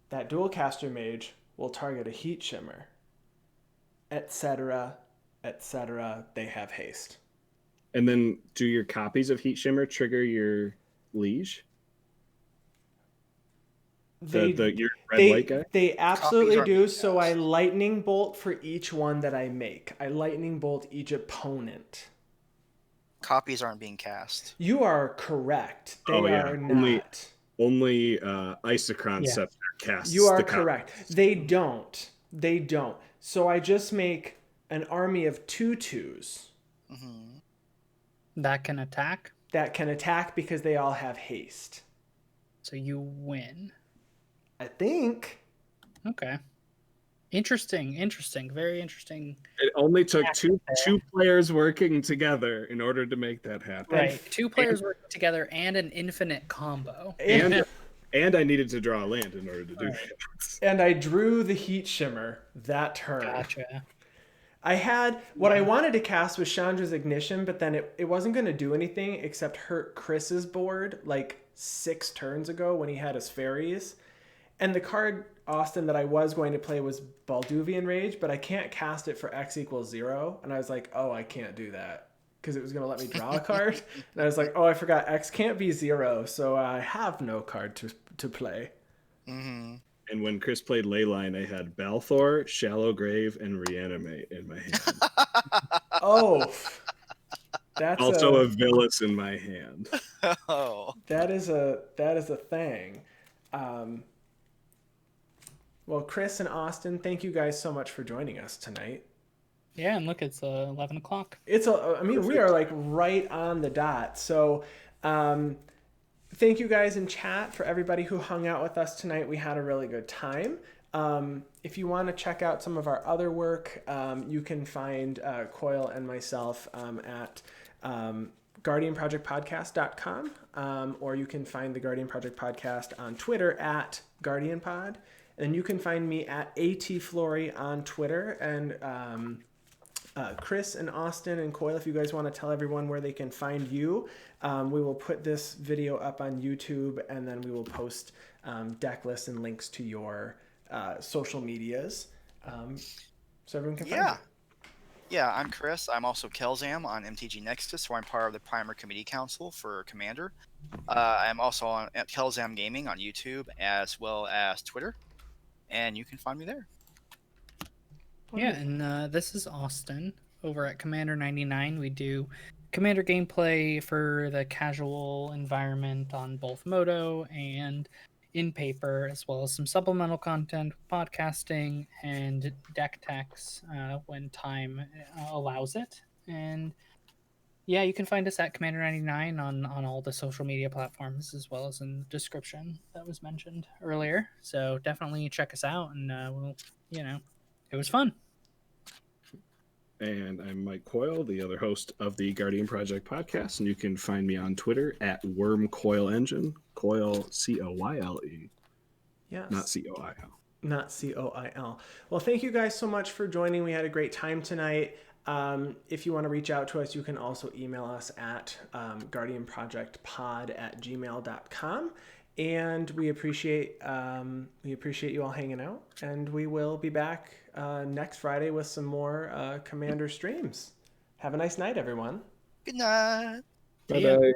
[SPEAKER 1] That Dual Caster Mage will target a Heat Shimmer, etc., etc. They have haste.
[SPEAKER 4] And then do your copies of Heat Shimmer trigger your liege? Your red white guy?
[SPEAKER 1] They absolutely
[SPEAKER 3] Copies are
[SPEAKER 1] do.
[SPEAKER 3] being
[SPEAKER 1] So I
[SPEAKER 3] cast.
[SPEAKER 1] lightning bolt for each one that I make. I lightning bolt each opponent.
[SPEAKER 3] Copies aren't being cast.
[SPEAKER 1] You are correct. They
[SPEAKER 4] Oh, yeah.
[SPEAKER 1] are
[SPEAKER 4] Only-
[SPEAKER 1] not.
[SPEAKER 4] Only Isochron
[SPEAKER 2] Yeah.
[SPEAKER 4] Scepter casts.
[SPEAKER 1] You are
[SPEAKER 4] the copy.
[SPEAKER 1] correct. They don't. They don't. So I just make an army of 2/2s
[SPEAKER 3] Hmm.
[SPEAKER 2] That can attack,
[SPEAKER 1] that can attack because they all have haste.
[SPEAKER 2] so you win.
[SPEAKER 1] I think.
[SPEAKER 2] Okay. Interesting. Very interesting.
[SPEAKER 4] It only took two
[SPEAKER 2] there.
[SPEAKER 4] players working together in order to make that happen.
[SPEAKER 2] Right. 2 players working together and an infinite combo.
[SPEAKER 4] And I needed to draw a land in order to do
[SPEAKER 2] Right.
[SPEAKER 4] that.
[SPEAKER 1] And I drew the Heat Shimmer that turn.
[SPEAKER 2] Gotcha.
[SPEAKER 1] I had what I wanted to cast was Chandra's Ignition, but then it wasn't going to do anything except hurt Chris's board like 6 turns ago when he had his fairies. And the card, Austin, that I was going to play was Balduvian Rage, but I can't cast it for X equals 0. And I was like, oh, I can't do that because it was going to let me draw a card. And I was like, oh, I forgot X can't be 0, so I have no card to play.
[SPEAKER 3] Mm-hmm.
[SPEAKER 4] And when Chris played Leyline, I had Balthor, Shallow Grave, and Reanimate in my hand.
[SPEAKER 1] Oh, that's
[SPEAKER 4] also a Villas in my hand.
[SPEAKER 3] Oh,
[SPEAKER 1] that is a thing. Well, Chris and Austin, thank you guys so much for joining us tonight.
[SPEAKER 2] Yeah, and look, it's 11 o'clock.
[SPEAKER 1] We are like right on the dot. So, thank you guys in chat for everybody who hung out with us tonight. We had a really good time. If you want to check out some of our other work, you can find Coil and myself at guardianprojectpodcast.com, or you can find the Guardian Project Podcast on Twitter at GuardianPod. And you can find me at ATFlory on Twitter. And Chris and Austin and Coil, if you guys want to tell everyone where they can find you, we will put this video up on YouTube, and then we will post deck lists and links to your social medias, so everyone can find you.
[SPEAKER 3] Yeah, I'm Chris. I'm also Kelzam on MTG Nexus, where I'm part of the Primer Committee Council for Commander. I'm also on at Kelzam Gaming on YouTube as well as Twitter, and you can find me there.
[SPEAKER 2] Yeah, and this is Austin over at Commander 99. We do Commander gameplay for the casual environment on both Moto and in paper, as well as some supplemental content, podcasting, and deck techs when time allows it. And yeah, you can find us at Commander 99 on all the social media platforms, as well as in the description that was mentioned earlier. So definitely check us out, and it was fun.
[SPEAKER 4] And I'm Mike Coyle, the other host of the Guardian Project podcast, and you can find me on Twitter at WormCoilEngine, Coil Coyle,
[SPEAKER 1] Yes.
[SPEAKER 4] not Coil.
[SPEAKER 1] Not Coil. Well, thank you guys so much for joining. We had a great time tonight. If you want to reach out to us, you can also email us at guardianprojectpod@gmail.com. And we appreciate you all hanging out. And we will be back next Friday with some more Commander streams. Have a nice night, everyone.
[SPEAKER 3] Good night.
[SPEAKER 4] Bye-bye.